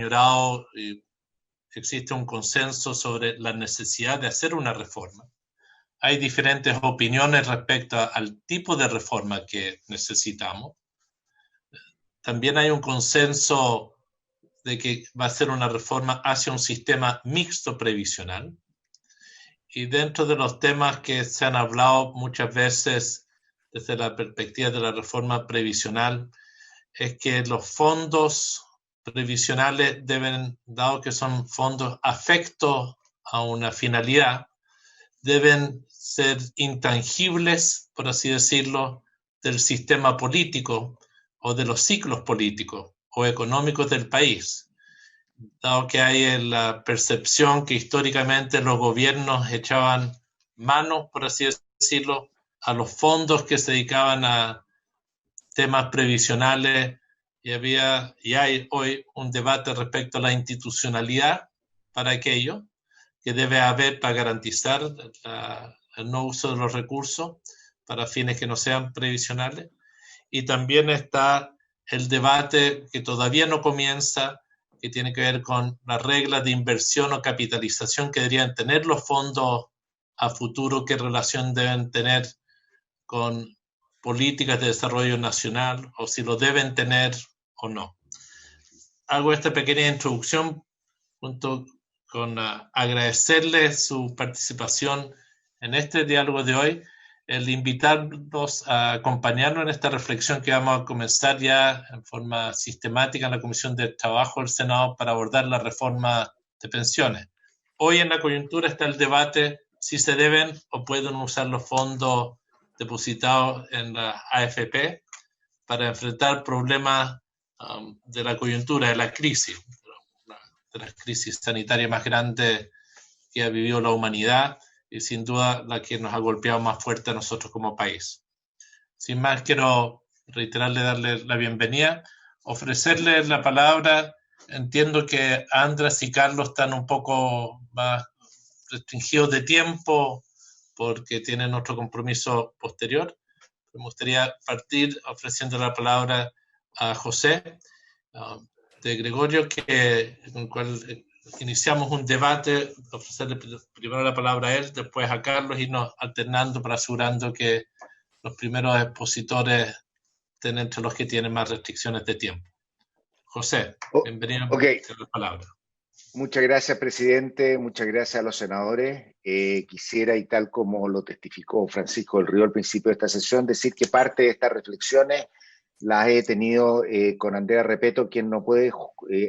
señorado, existe un consenso sobre la necesidad de hacer una reforma. Hay diferentes opiniones respecto al tipo de reforma que necesitamos. También hay un consenso de que va a ser una reforma hacia un sistema mixto previsional. Y dentro de los temas que se han hablado muchas veces desde la perspectiva de la reforma previsional, es que los fondos previsionales deben, dado que son fondos afectos a una finalidad, deben ser intangibles, por así decirlo, del sistema político o de los ciclos políticos o económicos del país, dado que hay la percepción que históricamente los gobiernos echaban manos, por así decirlo, a los fondos que se dedicaban a temas previsionales, y hay hoy un debate respecto a la institucionalidad para aquello que debe haber para garantizar el no uso de los recursos para fines que no sean previsionales. Y también está el debate que todavía no comienza, que tiene que ver con las reglas de inversión o capitalización que deberían tener los fondos a futuro, qué relación deben tener con políticas de desarrollo nacional, o si lo deben tener o no. Hago esta pequeña introducción junto con agradecerle su participación en este diálogo de hoy, el invitarnos a acompañarnos en esta reflexión que vamos a comenzar ya en forma sistemática en la Comisión de Trabajo del Senado para abordar la reforma de pensiones. Hoy en la coyuntura está el debate si se deben o pueden usar los fondos depositados en la AFP para enfrentar problemas de la coyuntura, de la crisis, de las crisis sanitarias más grandes que ha vivido la humanidad y sin duda la que nos ha golpeado más fuerte a nosotros como país. Sin más, quiero reiterarle, darle la bienvenida, ofrecerle la palabra. Entiendo que Andrés y Carlos están un poco más restringidos de tiempo porque tienen otro compromiso posterior. Me gustaría partir ofreciendo la palabra a José de Gregorio, con el cual iniciamos un debate, ofrecerle primero la palabra a él, después a Carlos, irnos alternando para asegurando que los primeros expositores estén entre los que tienen más restricciones de tiempo. José, bienvenido a la palabra. Muchas gracias, presidente. Muchas gracias a los senadores. Quisiera, y tal como lo testificó Francisco del Río al principio de esta sesión, decir que parte de estas reflexiones las he tenido con Andrea Repeto, quien no puede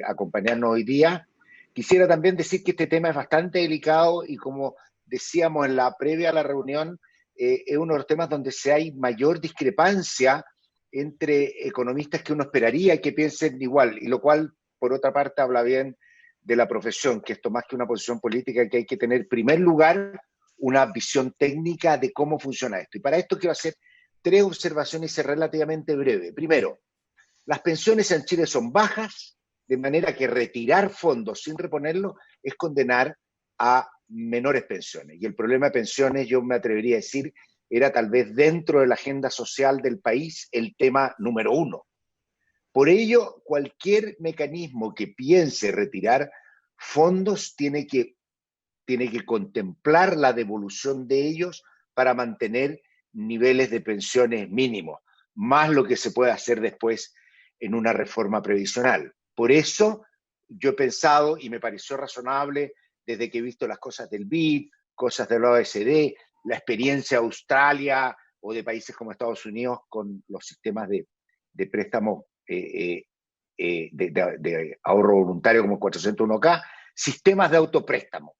acompañarnos hoy día. Quisiera también decir que este tema es bastante delicado y, como decíamos en la previa a la reunión, es uno de los temas donde hay mayor discrepancia entre economistas que uno esperaría que piensen igual, y lo cual, por otra parte, habla bien de la profesión, que esto más que una posición política, que hay que tener en primer lugar una visión técnica de cómo funciona esto. Y para esto quiero hacer 3 observaciones relativamente breves. Primero, las pensiones en Chile son bajas, de manera que retirar fondos sin reponerlos es condenar a menores pensiones. Y el problema de pensiones, yo me atrevería a decir, era tal vez dentro de la agenda social del país el tema número 1. Por ello, cualquier mecanismo que piense retirar fondos tiene que contemplar la devolución de ellos para mantener niveles de pensiones mínimos, más lo que se puede hacer después en una reforma previsional. Por eso yo he pensado, y me pareció razonable desde que he visto las cosas del BID, cosas de la OECD, la experiencia de Australia o de países como Estados Unidos con los sistemas de préstamo de ahorro voluntario como 401k, sistemas de autopréstamo.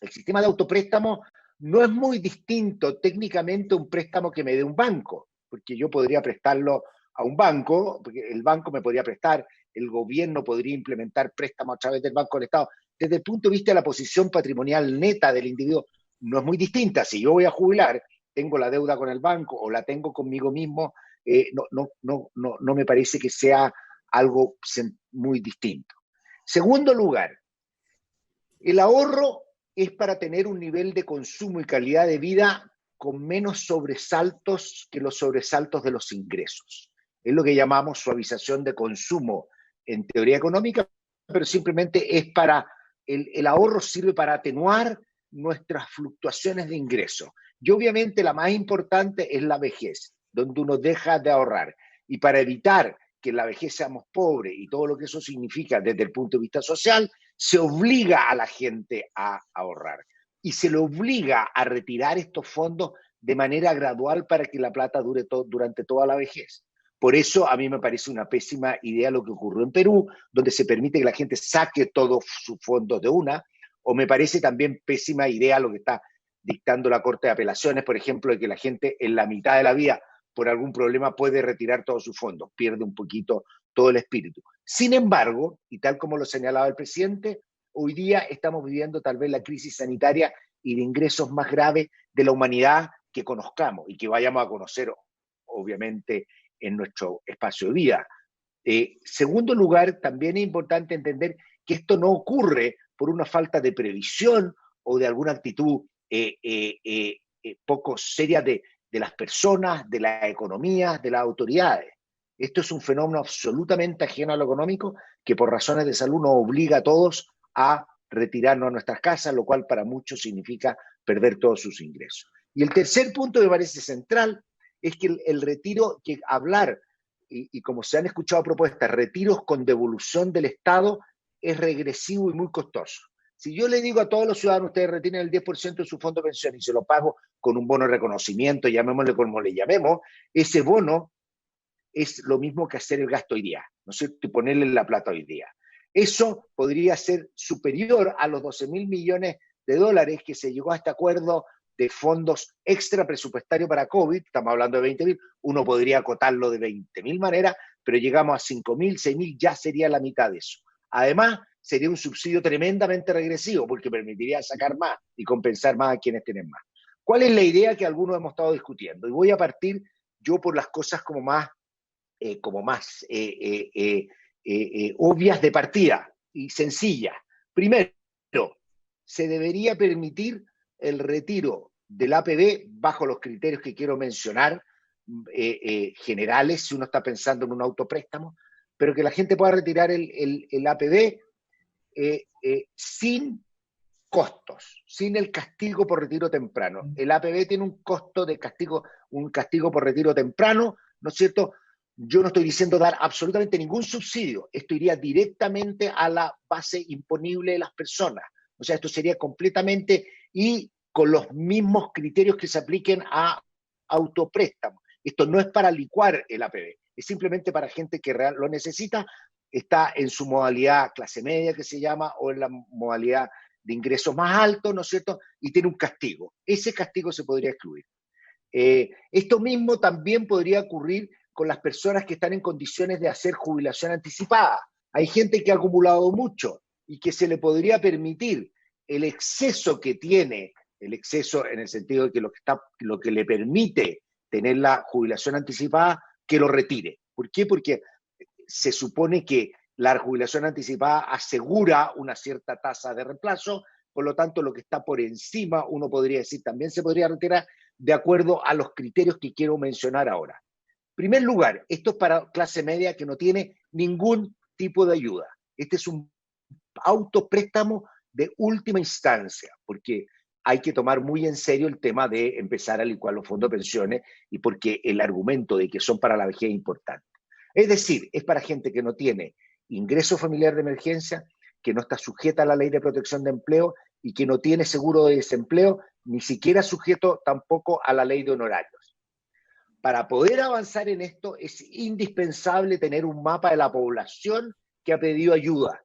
El sistema de autopréstamo no es muy distinto técnicamente a un préstamo que me dé un banco, porque yo podría prestarlo a un banco, porque el banco me podría prestar, el gobierno podría implementar préstamos a través del Banco del Estado. Desde el punto de vista de la posición patrimonial neta del individuo, no es muy distinta. Si yo voy a jubilar, tengo la deuda con el banco o la tengo conmigo mismo, no me parece que sea algo muy distinto. Segundo lugar, el ahorro es para tener un nivel de consumo y calidad de vida con menos sobresaltos que los sobresaltos de los ingresos. Es lo que llamamos suavización de consumo en teoría económica, pero simplemente es para, el ahorro sirve para atenuar nuestras fluctuaciones de ingresos. Y obviamente la más importante es la vejez, donde uno deja de ahorrar. Y para evitar que en la vejez seamos pobres y todo lo que eso significa desde el punto de vista social, se obliga a la gente a ahorrar. Y se le obliga a retirar estos fondos de manera gradual para que la plata dure durante toda la vejez. Por eso a mí me parece una pésima idea lo que ocurrió en Perú, donde se permite que la gente saque todos sus fondos de una, o me parece también pésima idea lo que está dictando la Corte de Apelaciones, por ejemplo, de que la gente en la mitad de la vida por algún problema puede retirar todos sus fondos, pierde un poquito todo el espíritu. Sin embargo, y tal como lo señalaba el presidente, hoy día estamos viviendo tal vez la crisis sanitaria y de ingresos más grave de la humanidad que conozcamos y que vayamos a conocer, obviamente, en nuestro espacio de vida. Segundo lugar, también es importante entender que esto no ocurre por una falta de previsión o de alguna actitud poco seria de las personas, de la economía, de las autoridades. Esto es un fenómeno absolutamente ajeno a lo económico que por razones de salud nos obliga a todos a retirarnos a nuestras casas, lo cual para muchos significa perder todos sus ingresos. Y el tercer punto que me parece central es que el retiro, que hablar, y como se han escuchado propuestas, retiros con devolución del Estado, es regresivo y muy costoso. Si yo le digo a todos los ciudadanos, ustedes retienen el 10% de su fondo de pensión y se lo pago con un bono de reconocimiento, llamémosle como le llamemos, ese bono es lo mismo que hacer el gasto hoy día, ¿no es cierto? Y ponerle la plata hoy día. Eso podría ser superior a los 12.000 millones de dólares que se llegó a este acuerdo de fondos extra presupuestarios para COVID, estamos hablando de 20.000, uno podría acotarlo de 20.000 maneras, pero llegamos a 5.000, 6.000, ya sería la mitad de eso. Además, sería un subsidio tremendamente regresivo porque permitiría sacar más y compensar más a quienes tienen más. ¿Cuál es la idea que algunos hemos estado discutiendo? Y voy a partir yo por las cosas como más obvias de partida y sencillas. Primero, se debería permitir el retiro del APB bajo los criterios que quiero mencionar, generales, si uno está pensando en un autopréstamo, pero que la gente pueda retirar el APB sin costos, sin el castigo por retiro temprano. El APB tiene un costo de castigo, un castigo por retiro temprano, ¿no es cierto? Yo no estoy diciendo dar absolutamente ningún subsidio, esto iría directamente a la base imponible de las personas. O sea, esto sería completamente y con los mismos criterios que se apliquen a autopréstamos. Esto no es para licuar el APB, es simplemente para gente que lo necesita, está en su modalidad clase media, que se llama, o en la modalidad de ingresos más altos, ¿no es cierto? Y tiene un castigo. Ese castigo se podría excluir. Esto mismo también podría ocurrir con las personas que están en condiciones de hacer jubilación anticipada. Hay gente que ha acumulado mucho y que se le podría permitir el exceso que tiene, el exceso en el sentido de que lo que le permite tener la jubilación anticipada, que lo retire. ¿Por qué? Porque se supone que la jubilación anticipada asegura una cierta tasa de reemplazo, por lo tanto lo que está por encima, uno podría decir, también se podría retirar de acuerdo a los criterios que quiero mencionar ahora. En primer lugar, esto es para clase media que no tiene ningún tipo de ayuda. Este es un autopréstamo de última instancia, porque hay que tomar muy en serio el tema de empezar a licuar los fondos de pensiones y porque el argumento de que son para la vejez es importante. Es decir, es para gente que no tiene ingreso familiar de emergencia, que no está sujeta a la ley de protección de empleo y que no tiene seguro de desempleo, ni siquiera sujeto tampoco a la ley de honorarios. Para poder avanzar en esto es indispensable tener un mapa de la población que ha pedido ayuda,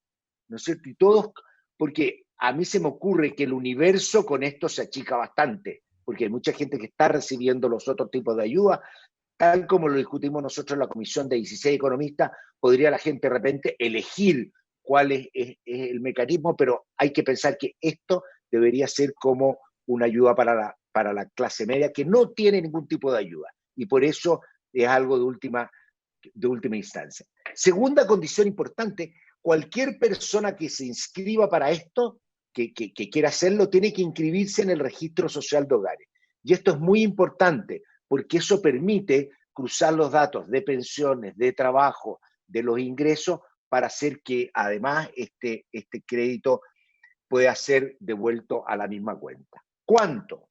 ¿no es cierto? Y todos, porque a mí se me ocurre que el universo con esto se achica bastante, porque hay mucha gente que está recibiendo los otros tipos de ayuda, tal como lo discutimos nosotros en la comisión de 16 economistas, podría la gente de repente elegir cuál es el mecanismo, pero hay que pensar que esto debería ser como una ayuda para la clase media que no tiene ningún tipo de ayuda, y por eso es algo de última instancia. Segunda condición importante, cualquier persona que se inscriba para esto, que quiera hacerlo, tiene que inscribirse en el registro social de hogares. Y esto es muy importante, porque eso permite cruzar los datos de pensiones, de trabajo, de los ingresos para hacer que además este crédito pueda ser devuelto a la misma cuenta. ¿Cuánto?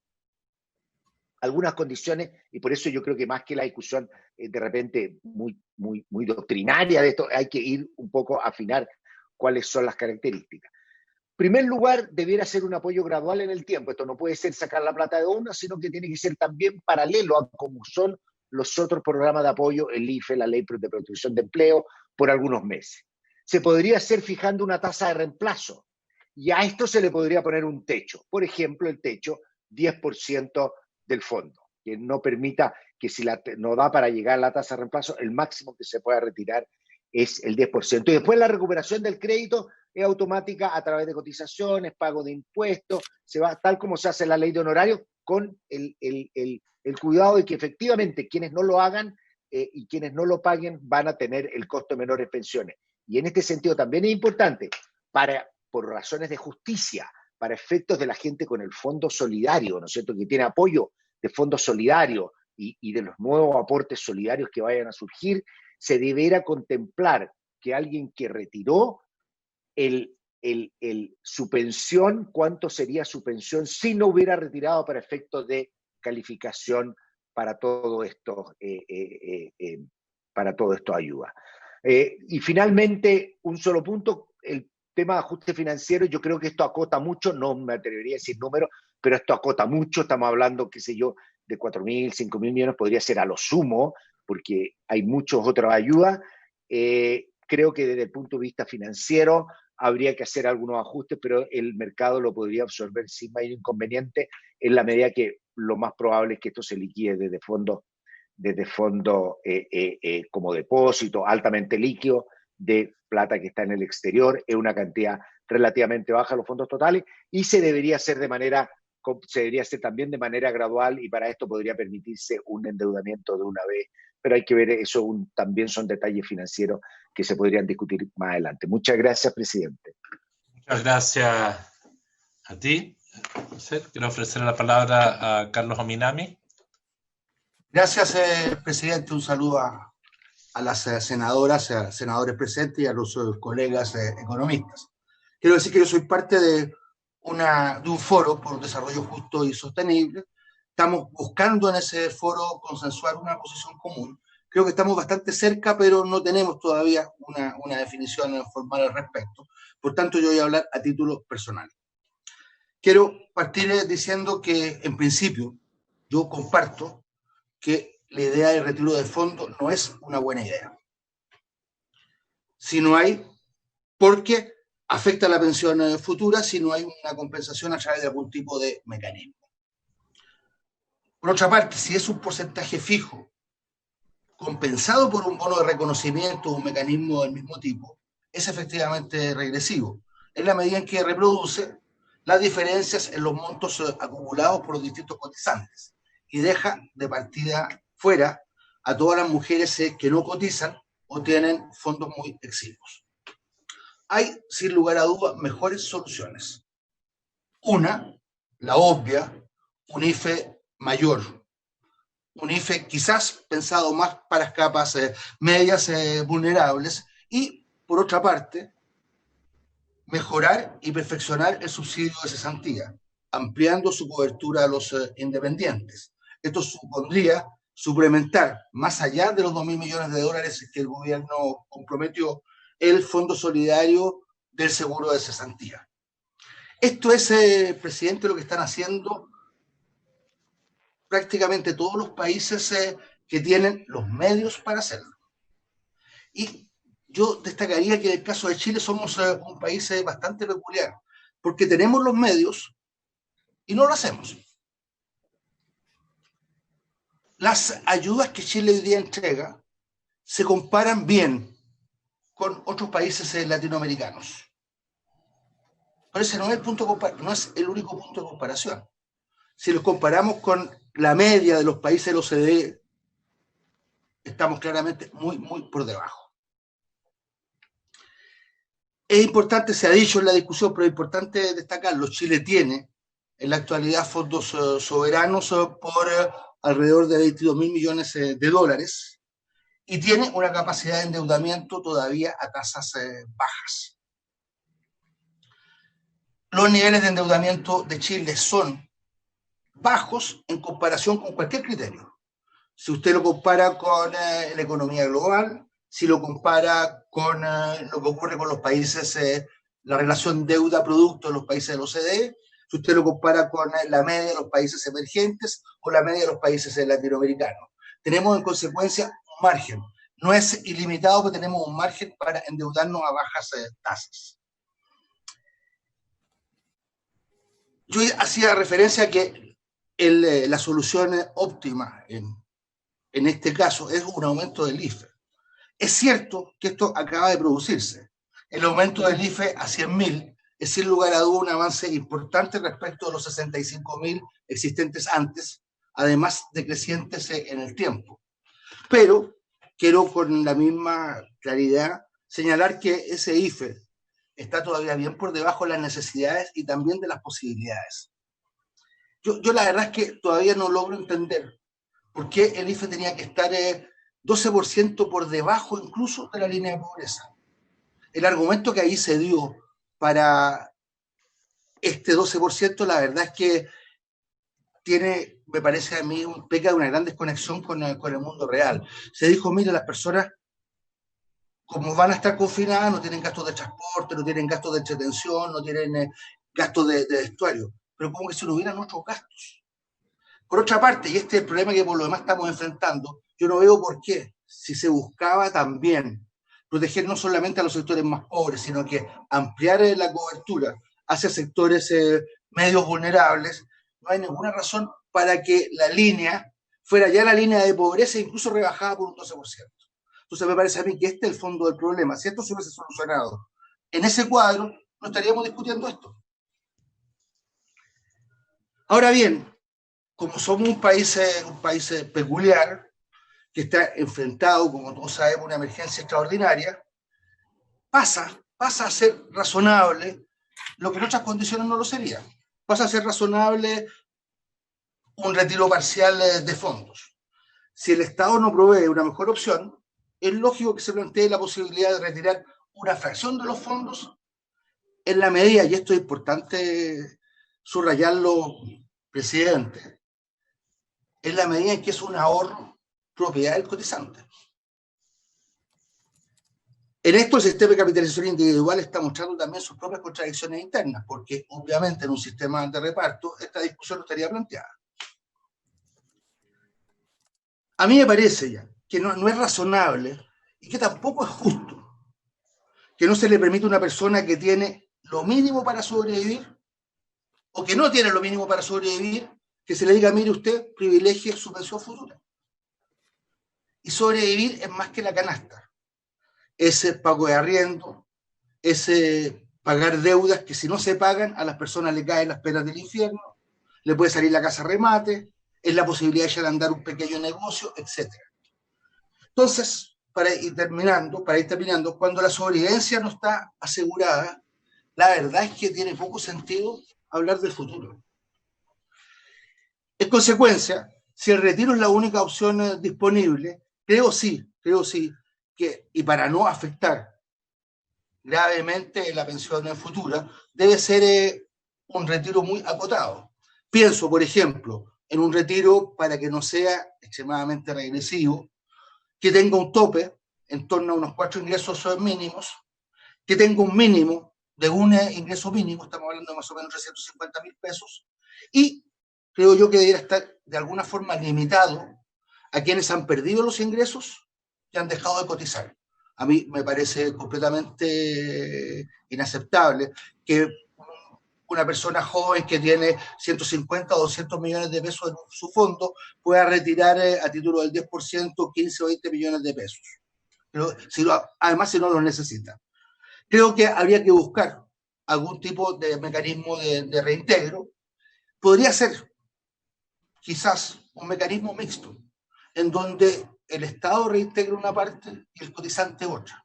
Algunas condiciones, y por eso yo creo que más que la discusión de repente muy doctrinaria de esto, hay que ir un poco a afinar cuáles son las características. En primer lugar, debiera ser un apoyo gradual en el tiempo. Esto no puede ser sacar la plata de una, sino que tiene que ser también paralelo a como son los otros programas de apoyo, el IFE, la Ley de Protección de Empleo, por algunos meses. Se podría hacer fijando una tasa de reemplazo, y a esto se le podría poner un techo. Por ejemplo, el techo, 10% del fondo, que no permita que si no da para llegar a la tasa de reemplazo, el máximo que se pueda retirar es el 10%. Y después la recuperación del crédito es automática a través de cotizaciones, pago de impuestos, se va tal como se hace en la ley de honorarios, con el cuidado de que efectivamente quienes no lo hagan y quienes no lo paguen van a tener el costo de menores pensiones. Y en este sentido también es importante, por razones de justicia, para efectos de la gente con el fondo solidario, ¿no es cierto?, que tiene apoyo de fondo solidario y de los nuevos aportes solidarios que vayan a surgir, se deberá contemplar que alguien que retiró su pensión, cuánto sería su pensión si no hubiera retirado para efectos de calificación para todo esto, ayuda. Y finalmente, un solo punto, el tema de ajuste financiero, yo creo que esto acota mucho, no me atrevería a decir números, pero esto acota mucho, estamos hablando, qué sé yo, de 4.000, 5.000 millones, podría ser a lo sumo, porque hay muchas otras ayudas. Creo que desde el punto de vista financiero habría que hacer algunos ajustes, pero el mercado lo podría absorber sin mayor inconveniente, en la medida que lo más probable es que esto se liquide desde fondos como depósito altamente líquido de plata que está en el exterior. Es una cantidad relativamente baja los fondos totales, y se debería hacer también de manera gradual, y para esto podría permitirse un endeudamiento de una vez, pero hay que ver eso, también son detalles financieros que se podrían discutir más adelante. Muchas gracias, presidente. Muchas gracias a ti. Quiero ofrecer la palabra a Carlos Ominami. Gracias, presidente. Un saludo a las senadoras, a senadores presentes y a los colegas economistas. Quiero decir que yo soy parte de un foro por un desarrollo justo y sostenible. Estamos buscando en ese foro consensuar una posición común. Creo que estamos bastante cerca, pero no tenemos todavía una definición formal al respecto. Por tanto, yo voy a hablar a título personal. Quiero partir diciendo que, en principio, yo comparto que la idea de retiro de fondo no es una buena idea. Si no hay, porque afecta a la pensión futura, si no hay una compensación a través de algún tipo de mecanismo. Por otra parte, si es un porcentaje fijo, compensado por un bono de reconocimiento o un mecanismo del mismo tipo, es efectivamente regresivo, en la medida en que reproduce las diferencias en los montos acumulados por los distintos cotizantes y deja de partida fuera a todas las mujeres que no cotizan o tienen fondos muy exiguos. Hay, sin lugar a dudas, mejores soluciones. Una, la obvia, un IFE mayor. Un IFE quizás pensado más para capas medias vulnerables, y, por otra parte, mejorar y perfeccionar el subsidio de cesantía, ampliando su cobertura a los independientes. Esto supondría suplementar, más allá de los 2.000 millones de dólares que el gobierno comprometió, el Fondo Solidario del Seguro de Cesantía. Esto es, presidente, lo que están haciendo prácticamente todos los países que tienen los medios para hacerlo. Y yo destacaría que en el caso de Chile somos un país bastante peculiar, porque tenemos los medios y no lo hacemos. Las ayudas que Chile hoy día entrega se comparan bien con otros países latinoamericanos. Pero ese no es el único punto de comparación. Si los comparamos con la media de los países de la OCDE, estamos claramente muy por debajo. Es importante, se ha dicho en la discusión, pero es importante destacarlo, Chile tiene en la actualidad fondos soberanos por alrededor de 22.000 millones de dólares, y tiene una capacidad de endeudamiento todavía a tasas bajas. Los niveles de endeudamiento de Chile son bajos en comparación con cualquier criterio. Si usted lo compara con la economía global, si lo compara con lo que ocurre con los países, la relación deuda-producto de los países de la OCDE, si usted lo compara con la media de los países emergentes o la media de los países latinoamericanos. Tenemos en consecuencia un margen. No es ilimitado, pero tenemos un margen para endeudarnos a bajas tasas. Yo hacía referencia a que la solución óptima en este caso es un aumento del IFE. Es cierto que esto acaba de producirse. El aumento del IFE a 100.000 es sin lugar a duda un avance importante respecto de los 65.000 existentes antes, además de crecientes en el tiempo. Pero quiero con la misma claridad señalar que ese IFE está todavía bien por debajo de las necesidades y también de las posibilidades. Yo la verdad es que todavía no logro entender por qué el IFE tenía que estar 12% por debajo incluso de la línea de pobreza. El argumento que ahí se dio para este 12%, la verdad es que tiene, me parece a mí, peca de una gran desconexión con el mundo real. Se dijo, mire, las personas, como van a estar confinadas, no tienen gastos de transporte, no tienen gastos de entretención, no tienen gastos de vestuario, pero como que si no hubieran otros gastos. Por otra parte, y este es el problema que por lo demás estamos enfrentando, yo no veo por qué, si se buscaba también proteger no solamente a los sectores más pobres, sino que ampliar la cobertura hacia sectores medios vulnerables, no hay ninguna razón para que la línea fuera ya la línea de pobreza, incluso rebajada por un 12%. Entonces me parece a mí que este es el fondo del problema. Si esto se hubiese solucionado en ese cuadro, no estaríamos discutiendo esto. Ahora bien, como somos un país peculiar, que está enfrentado, como todos sabemos, a una emergencia extraordinaria, pasa a ser razonable lo que en otras condiciones no lo sería. Pasa a ser razonable un retiro parcial de fondos. Si el Estado no provee una mejor opción, es lógico que se plantee la posibilidad de retirar una fracción de los fondos en la medida, y esto es importante subrayarlo, presidente, en la medida en que es un ahorro propiedad del cotizante. En esto el sistema de capitalización individual está mostrando también sus propias contradicciones internas, porque obviamente en un sistema de reparto esta discusión no estaría planteada. A mí me parece ya que no es razonable y que tampoco es justo que no se le permita a una persona que tiene lo mínimo para sobrevivir o que no tiene lo mínimo para sobrevivir, que se le diga, mire usted, privilegie su pensión futura. Y sobrevivir es más que la canasta. Ese pago de arriendo, ese pagar deudas que si no se pagan a las personas le caen las penas del infierno, le puede salir la casa a remate, es la posibilidad de echar a andar un pequeño negocio, etc. Entonces, para ir terminando, cuando la sobrevivencia no está asegurada, la verdad es que tiene poco sentido hablar del futuro. En consecuencia, si el retiro es la única opción disponible, creo sí que, y para no afectar gravemente la pensión futura, debe ser un retiro muy acotado. Pienso, por ejemplo, en un retiro para que no sea extremadamente regresivo, que tenga un tope en torno a unos 4 ingresos mínimos, que tenga un mínimo de un ingreso mínimo, estamos hablando de más o menos 350.000 pesos, y creo yo que debería estar de alguna forma limitado a quienes han perdido los ingresos y han dejado de cotizar. A mí me parece completamente inaceptable que una persona joven que tiene 150 o 200 millones de pesos en su fondo pueda retirar a título del 10% 15 o 20 millones de pesos. Pero además, si no los necesita. Creo que habría que buscar algún tipo de mecanismo de reintegro. Podría ser quizás un mecanismo mixto, en donde el Estado reintegra una parte y el cotizante otra,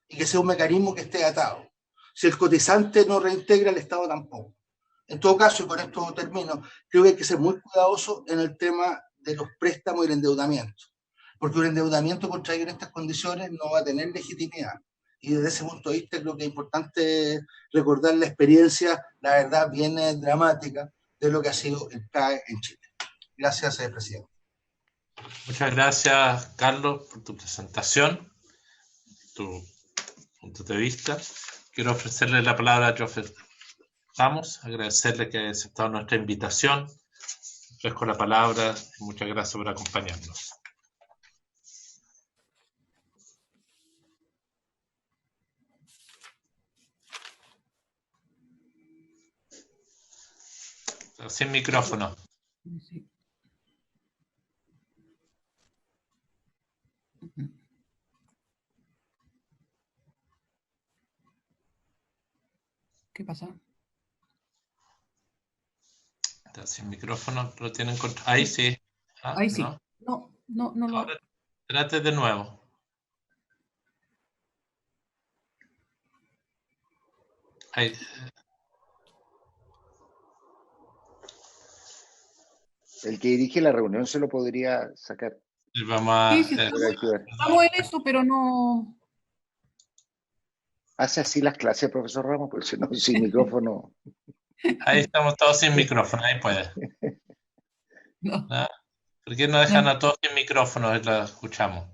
y que sea un mecanismo que esté atado. Si el cotizante no reintegra, el Estado tampoco. En todo caso, y con esto termino, creo que hay que ser muy cuidadoso en el tema de los préstamos y el endeudamiento. porque un endeudamiento contraído en estas condiciones no va a tener legitimidad. Y desde ese punto de vista creo que es importante recordar la experiencia, la verdad, bien dramática de lo que ha sido el CAE en Chile. Gracias, presidente. Muchas gracias, Carlos, por tu presentación, tu punto de vista. Quiero ofrecerle la palabra a Jofre Ramos, agradecerle que haya aceptado nuestra invitación. Ofrezco la palabra y muchas gracias por acompañarnos. Sin micrófono. Sí. ¿Qué pasa? Está sin micrófono, lo tienen controlado. Ahí sí. Ahí sí. ¿No? No lo... Ahora, trate de nuevo. Ahí. El que dirige la reunión se lo podría sacar. Vamos a... Sí, estamos en eso, pero no... Hace así las clases, profesor Ramos, porque si no, sin micrófono. Ahí estamos todos sin micrófono, ahí puede. No. ¿No? ¿Por qué no dejan a todos sin micrófono y lo escuchamos?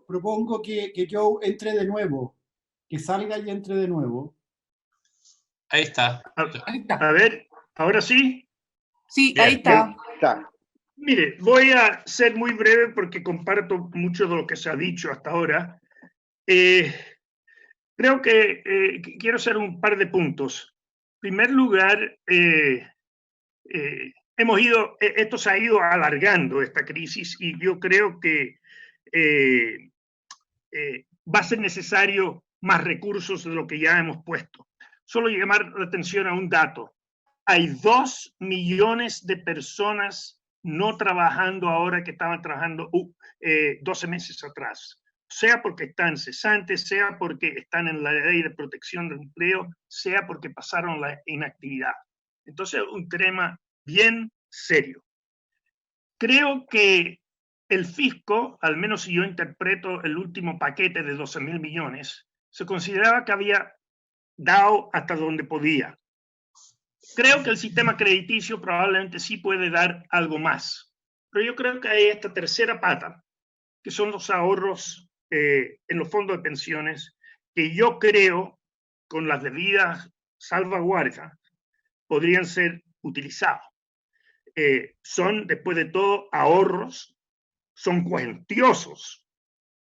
Propongo que Joe entre de nuevo, que salga y entre de nuevo. Ahí está. Ahí está. A ver, ¿ahora sí? Sí, Bien. ahí está. Está. Mire, voy a ser muy breve porque comparto mucho de lo que se ha dicho hasta ahora. Creo que quiero hacer un par de puntos. En primer lugar, esto se ha ido alargando, esta crisis, y yo creo que va a ser necesario más recursos de lo que ya hemos puesto. Solo llamar la atención a un dato. Hay 2 millones de personas no trabajando ahora que estaban trabajando 12 meses atrás, sea porque están cesantes, sea porque están en la ley de protección del empleo, sea porque pasaron la inactividad. Entonces, un tema bien serio. Creo que el fisco, al menos si yo interpreto el último paquete de 12.000 millones, se consideraba que había dado hasta donde podía. Creo que el sistema crediticio probablemente sí puede dar algo más, pero yo creo que hay esta tercera pata, que son los ahorros en los fondos de pensiones, que yo creo, con las debidas salvaguardas, podrían ser utilizados. Son, después de todo, ahorros, son cuantiosos.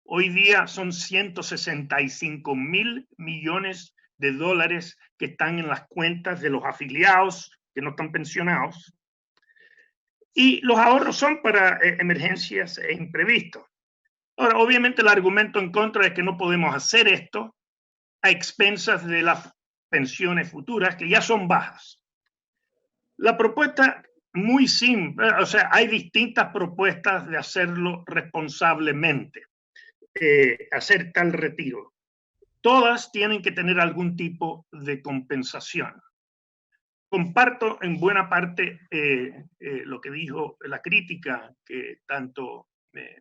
Hoy día son 165.000 millones de dólares que están en las cuentas de los afiliados que no están pensionados. Y los ahorros son para emergencias e imprevistos. Ahora, obviamente el argumento en contra es que no podemos hacer esto a expensas de las pensiones futuras, que ya son bajas. La propuesta muy simple, o sea, hay distintas propuestas de hacerlo responsablemente, hacer tal retiro. Todas tienen que tener algún tipo de compensación. Comparto en buena parte lo que dijo la crítica que tanto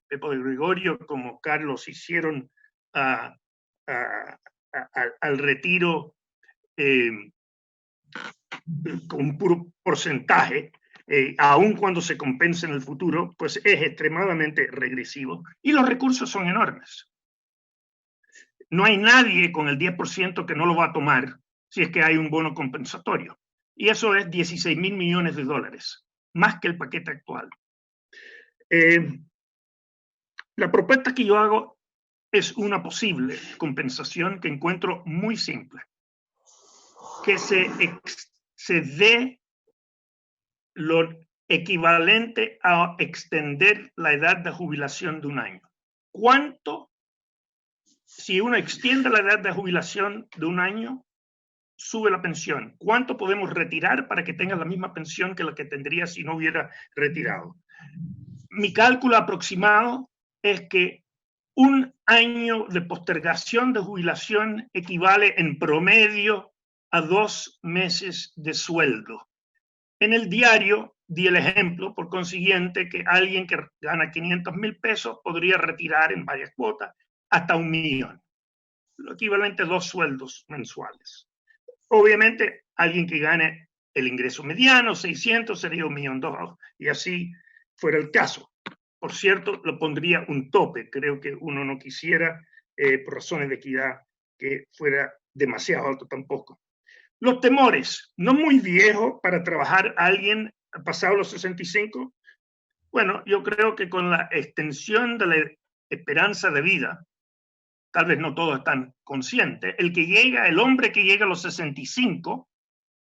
Pepo de Gregorio como Carlos hicieron al retiro con un puro porcentaje, aun cuando se compense en el futuro, pues es extremadamente regresivo y los recursos son enormes. No hay nadie con el 10% que no lo va a tomar si es que hay un bono compensatorio. Y eso es 16.000 millones de dólares, más que el paquete actual. La propuesta que yo hago es una posible compensación que encuentro muy simple. Que se dé lo equivalente a extender la edad de jubilación de un año. ¿Cuánto? Si uno extiende la edad de jubilación de un año, sube la pensión. ¿Cuánto podemos retirar para que tenga la misma pensión que la que tendría si no hubiera retirado? Mi cálculo aproximado es que un año de postergación de jubilación equivale en promedio a 2 meses de sueldo. En el diario di el ejemplo, por consiguiente, que alguien que gana 500.000 pesos podría retirar en varias cuotas hasta 1 millón, lo equivalente a 2 sueldos mensuales. Obviamente, alguien que gane el ingreso mediano, 600, sería 1.200.000, y así fuera el caso. Por cierto, lo pondría un tope. Creo que uno no quisiera, por razones de equidad, que fuera demasiado alto tampoco. Los temores, no muy viejo para trabajar a alguien pasado los 65. Bueno, yo creo que con la extensión de la esperanza de vida, tal vez no todos están conscientes, el hombre que llega a los 65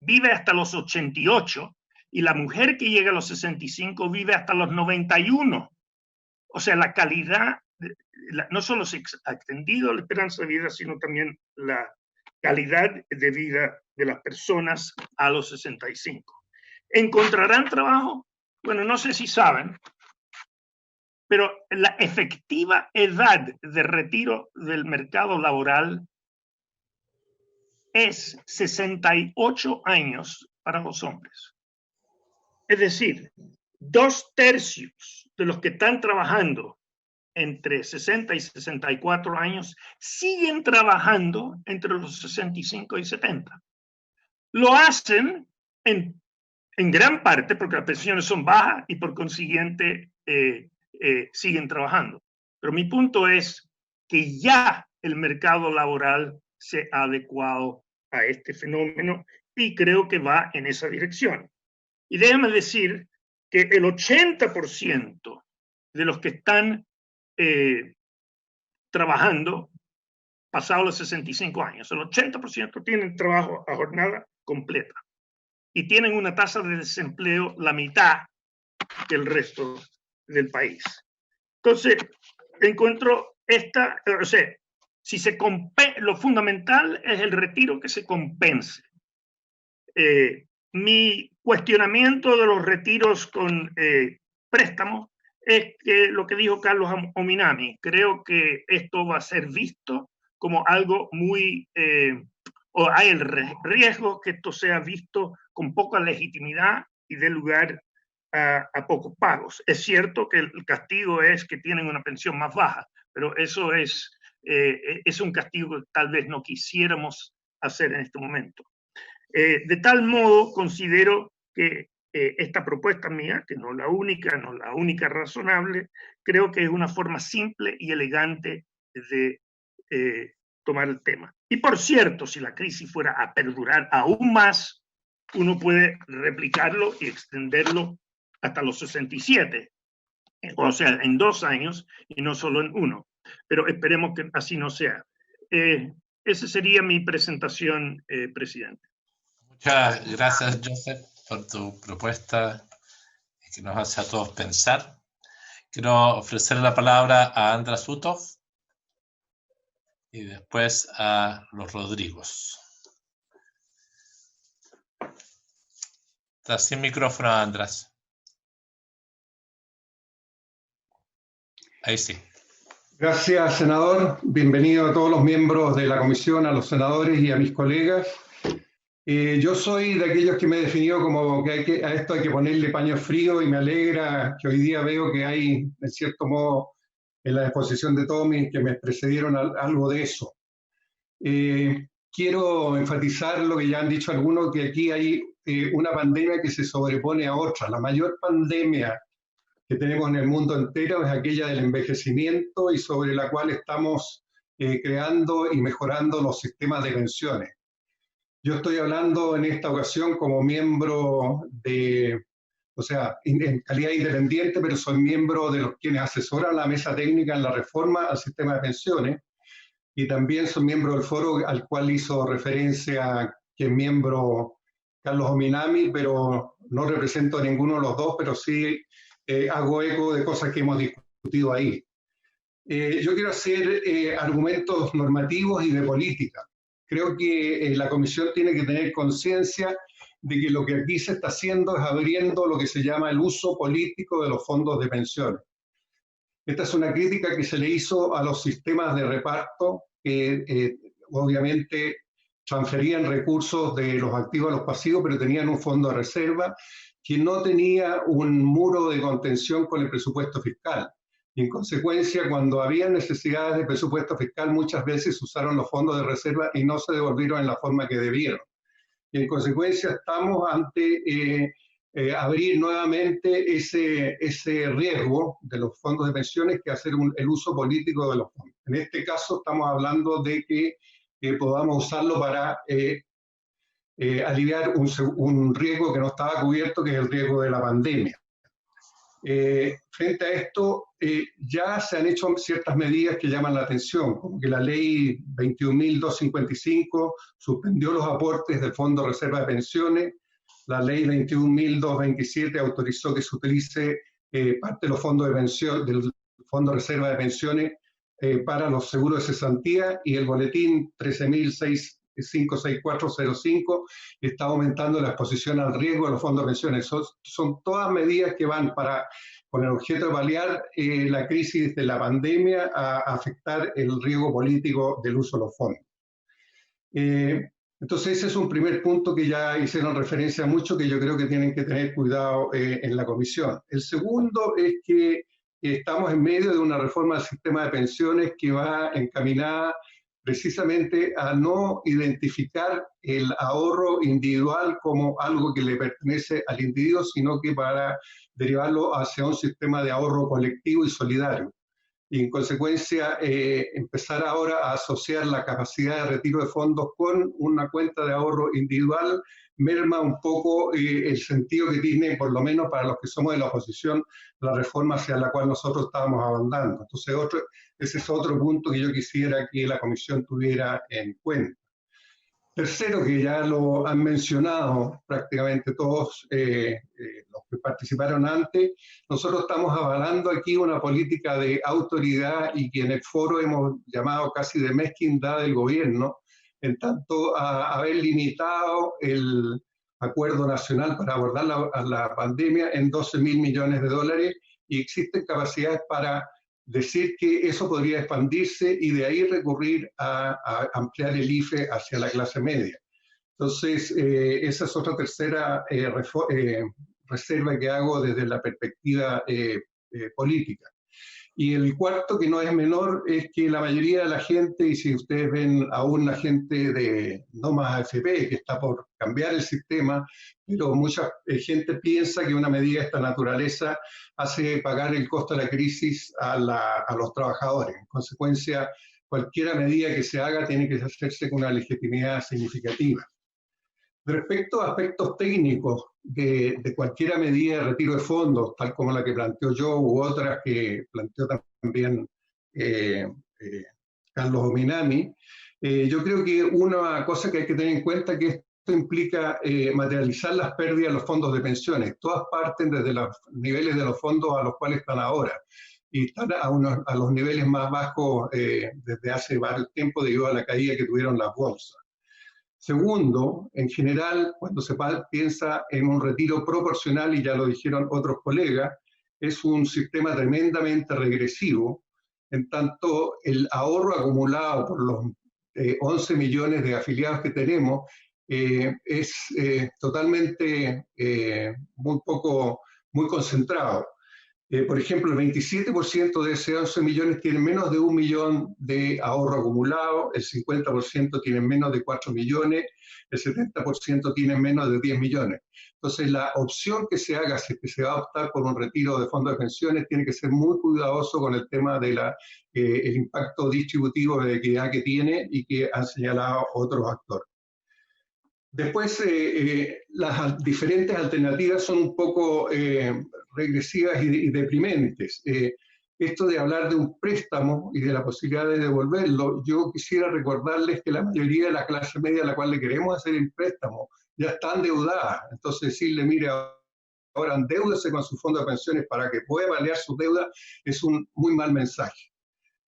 vive hasta los 88 y la mujer que llega a los 65 vive hasta los 91. O sea, la calidad, no solo se ha extendido la esperanza de vida, sino también la calidad de vida de las personas a los 65. ¿Encontrarán trabajo? Bueno, no sé si saben, pero la efectiva edad de retiro del mercado laboral es 68 años para los hombres. Es decir, 2/3 de los que están trabajando entre 60 y 64 años siguen trabajando entre los 65 y 70. Lo hacen en gran parte porque las pensiones son bajas y por consiguiente siguen trabajando. Pero mi punto es que ya el mercado laboral se ha adecuado a este fenómeno y creo que va en esa dirección. Y déjame decir que el 80% de los que están trabajando pasados los 65 años, el 80% tienen trabajo a jornada completa y tienen una tasa de desempleo la mitad que el resto del país. Entonces, encuentro lo fundamental es el retiro que se compense. Mi cuestionamiento de los retiros con préstamos es que lo que dijo Carlos Ominami. Creo que esto va a ser visto como algo muy, o hay el riesgo que esto sea visto con poca legitimidad y dé lugar a pocos pagos. Es cierto que el castigo es que tienen una pensión más baja, pero eso es un castigo que tal vez no quisiéramos hacer en este momento. De tal modo, considero que esta propuesta mía, que no la única razonable, creo que es una forma simple y elegante de tomar el tema. Y por cierto, si la crisis fuera a perdurar aún más, uno puede replicarlo y extenderlo hasta los 67, o sea, en 2 años y no solo en 1. Pero esperemos que así no sea. Esa sería mi presentación, presidente. Muchas gracias, Joseph, por tu propuesta que nos hace a todos pensar. Quiero ofrecer la palabra a András Utov y después a los Rodrigos. Estás sin micrófono, András. Ahí sí. Gracias, senador. Bienvenido a todos los miembros de la comisión, a los senadores y a mis colegas. Yo soy de aquellos que me he definido como que a esto hay que ponerle paño frío y me alegra que hoy día veo que hay, en cierto modo, en la exposición de todos que me precedieron algo de eso. Quiero enfatizar lo que ya han dicho algunos, que aquí hay una pandemia que se sobrepone a otra. La mayor pandemia que tenemos en el mundo entero es aquella del envejecimiento y sobre la cual estamos creando y mejorando los sistemas de pensiones. Yo estoy hablando en esta ocasión como miembro en calidad independiente, pero soy miembro de los quienes asesoran la mesa técnica en la reforma al sistema de pensiones y también soy miembro del foro al cual hizo referencia quien miembro Carlos Ominami, pero no represento a ninguno de los dos, pero sí hago eco de cosas que hemos discutido ahí. Yo quiero hacer argumentos normativos y de política. Creo que la Comisión tiene que tener conciencia de que lo que aquí se está haciendo es abriendo lo que se llama el uso político de los fondos de pensiones. Esta es una crítica que se le hizo a los sistemas de reparto, que obviamente transferían recursos de los activos a los pasivos, pero tenían un fondo de reserva que no tenía un muro de contención con el presupuesto fiscal. Y en consecuencia, cuando había necesidades de presupuesto fiscal, muchas veces usaron los fondos de reserva y no se devolvieron en la forma que debieron. Y en consecuencia estamos ante abrir nuevamente ese riesgo de los fondos de pensiones que hacer el uso político de los fondos. En este caso estamos hablando de que podamos usarlo para aliviar un riesgo que no estaba cubierto, que es el riesgo de la pandemia. Frente a esto, ya se han hecho ciertas medidas que llaman la atención, como que la ley 21.255 suspendió los aportes del Fondo de Reserva de Pensiones, la ley 21.227 autorizó que se utilice parte de los fondos de pensión, del Fondo de Reserva de Pensiones para los seguros de cesantía, y el boletín 13.56405 está aumentando la exposición al riesgo de los fondos de pensiones. Son todas medidas que van con el objeto de paliar la crisis de la pandemia a afectar el riesgo político del uso de los fondos. Entonces ese es un primer punto que ya hicieron referencia mucho, que yo creo que tienen que tener cuidado en la comisión. El segundo es que estamos en medio de una reforma del sistema de pensiones que va encaminada precisamente a no identificar el ahorro individual como algo que le pertenece al individuo, sino que para derivarlo hacia un sistema de ahorro colectivo y solidario. Y en consecuencia, empezar ahora a asociar la capacidad de retiro de fondos con una cuenta de ahorro individual merma un poco el sentido que tiene, por lo menos para los que somos de la oposición, la reforma hacia la cual nosotros estábamos avanzando. Entonces, ese es otro punto que yo quisiera que la Comisión tuviera en cuenta. Tercero, que ya lo han mencionado prácticamente todos los que participaron antes, nosotros estamos avalando aquí una política de autoridad y que en el foro hemos llamado casi de mezquindad del gobierno, en tanto a haber limitado el acuerdo nacional para abordar la pandemia en 12.000 millones de dólares, y existen capacidades para decir que eso podría expandirse y de ahí recurrir a ampliar el IFE hacia la clase media. Entonces, esa es otra tercera reserva que hago desde la perspectiva política. Y el cuarto, que no es menor, es que la mayoría de la gente, y si ustedes ven aún la gente de no más AFP, que está por cambiar el sistema, pero mucha gente piensa que una medida de esta naturaleza hace pagar el costo de la crisis a los trabajadores. En consecuencia, cualquier medida que se haga tiene que hacerse con una legitimidad significativa. Respecto a aspectos técnicos de cualquier medida de retiro de fondos, tal como la que planteo yo u otras que planteó también Carlos Ominami, yo creo que una cosa que hay que tener en cuenta es que esto implica materializar las pérdidas de los fondos de pensiones. Todas parten desde los niveles de los fondos a los cuales están ahora, y están a los niveles más bajos desde hace varios tiempos debido a la caída que tuvieron las bolsas. Segundo, en general, cuando se piensa en un retiro proporcional, y ya lo dijeron otros colegas, es un sistema tremendamente regresivo, en tanto el ahorro acumulado por los 11 millones de afiliados que tenemos es totalmente muy concentrado. Por ejemplo, el 27% de ese 11 millones tienen menos de 1 millón de ahorro acumulado, el 50% tienen menos de 4 millones, el 70% tienen menos de 10 millones. Entonces, la opción que se haga, si es que se va a optar por un retiro de fondos de pensiones, tiene que ser muy cuidadoso con el tema de el impacto distributivo de equidad que tiene y que han señalado otros actores. Después, las diferentes alternativas son un poco regresivas y deprimentes. Esto de hablar de un préstamo y de la posibilidad de devolverlo, yo quisiera recordarles que la mayoría de la clase media a la cual le queremos hacer el préstamo ya está endeudada. Entonces, decirle, mire, ahora endeúdese con su fondo de pensiones para que pueda paliar su deuda es un muy mal mensaje.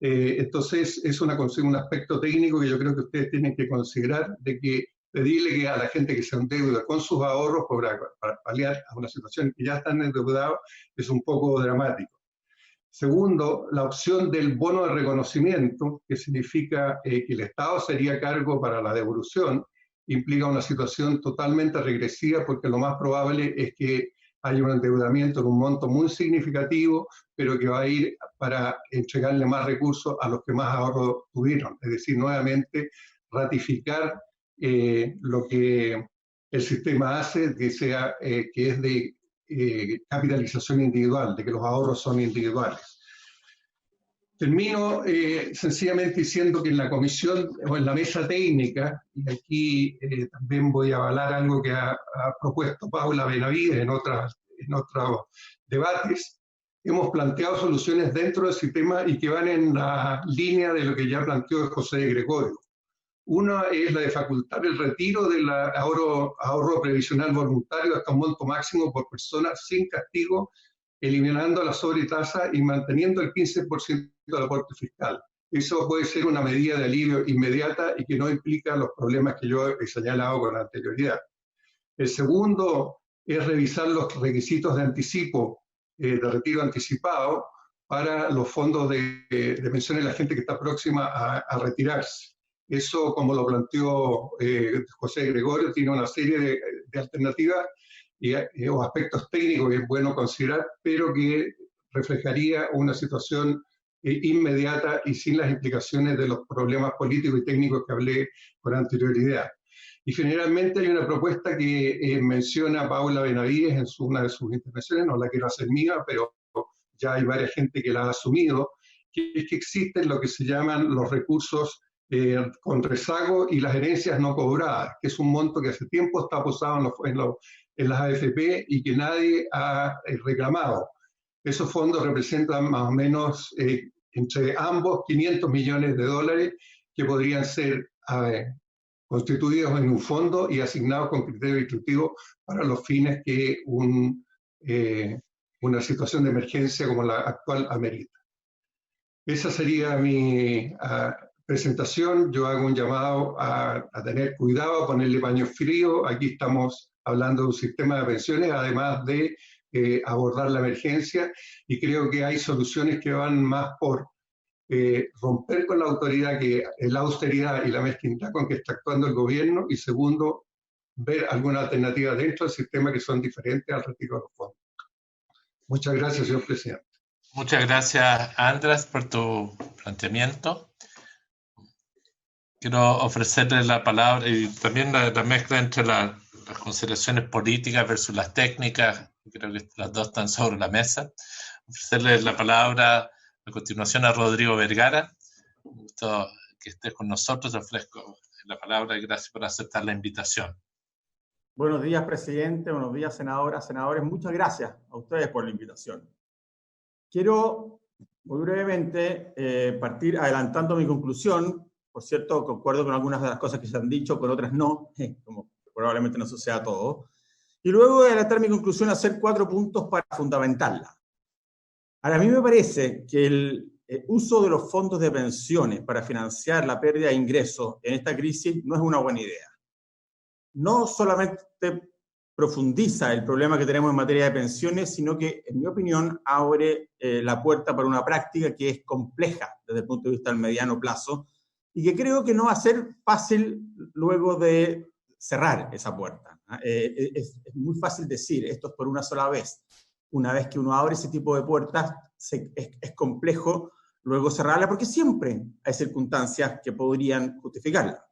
Entonces, es un aspecto técnico que yo creo que ustedes tienen que considerar, de que pedirle que a la gente que se endeuda con sus ahorros para paliar a una situación que ya están endeudados es un poco dramático. Segundo, la opción del bono de reconocimiento, que significa que el Estado sería cargo para la devolución, implica una situación totalmente regresiva porque lo más probable es que haya un endeudamiento en un monto muy significativo, pero que va a ir para entregarle más recursos a los que más ahorro tuvieron. Es decir, nuevamente ratificar lo que el sistema hace, que es de capitalización individual, de que los ahorros son individuales. Termino sencillamente diciendo que en la comisión o en la mesa técnica, y aquí también voy a avalar algo que ha propuesto Paula Benavides en otros debates, hemos planteado soluciones dentro del sistema y que van en la línea de lo que ya planteó José Gregorio. Una es la de facultar el retiro del ahorro previsional voluntario hasta un monto máximo por persona sin castigo, eliminando la sobretasa y manteniendo el 15% del aporte fiscal. Eso puede ser una medida de alivio inmediata y que no implica los problemas que yo he señalado con anterioridad. El segundo es revisar los requisitos de anticipo, de retiro anticipado para los fondos de pensiones de la gente que está próxima a retirarse. Eso, como lo planteó José Gregorio, tiene una serie de alternativas o aspectos técnicos que es bueno considerar, pero que reflejaría una situación inmediata y sin las implicaciones de los problemas políticos y técnicos que hablé con anterioridad. Y generalmente hay una propuesta que menciona Paula Benavides en una de sus intervenciones, no la quiero hacer mía, pero ya hay varias gente que la ha asumido, que es que existen lo que se llaman los recursos con rezago y las herencias no cobradas, que es un monto que hace tiempo está posado en las AFP y que nadie ha reclamado. Esos fondos representan más o menos entre ambos 500 millones de dólares que podrían ser constituidos en un fondo y asignados con criterio instructivo para los fines que una situación de emergencia como la actual amerita. Esa sería mi presentación. Yo hago un llamado a tener cuidado, a ponerle paño frío. Aquí estamos hablando de un sistema de pensiones, además de abordar la emergencia, y creo que hay soluciones que van más por romper con la autoridad, la austeridad y la mezquindad con que está actuando el gobierno, y segundo, ver alguna alternativa dentro del sistema que son diferentes al retiro de los fondos. Muchas gracias, señor presidente. Muchas gracias, Andrés, por tu planteamiento. Quiero ofrecerle la palabra y también la mezcla entre las consideraciones políticas versus las técnicas. Creo que las dos están sobre la mesa. Ofrecerle la palabra a continuación a Rodrigo Vergara. Un gusto que estés con nosotros. Te ofrezco la palabra y gracias por aceptar la invitación. Buenos días, presidente. Buenos días, senadoras, senadores. Muchas gracias a ustedes por la invitación. Quiero muy brevemente partir adelantando mi conclusión. Por cierto, concuerdo con algunas de las cosas que se han dicho, con otras no, como probablemente no suceda todo. Y luego de adelantar mi conclusión, hacer 4 puntos para fundamentarla. Ahora, a mí me parece que el uso de los fondos de pensiones para financiar la pérdida de ingresos en esta crisis no es una buena idea. No solamente profundiza el problema que tenemos en materia de pensiones, sino que, en mi opinión, abre la puerta para una práctica que es compleja desde el punto de vista del mediano plazo y que creo que no va a ser fácil luego de cerrar esa puerta. Es muy fácil decir, esto es por una sola vez. Una vez que uno abre ese tipo de puertas, es complejo luego cerrarla, porque siempre hay circunstancias que podrían justificarla.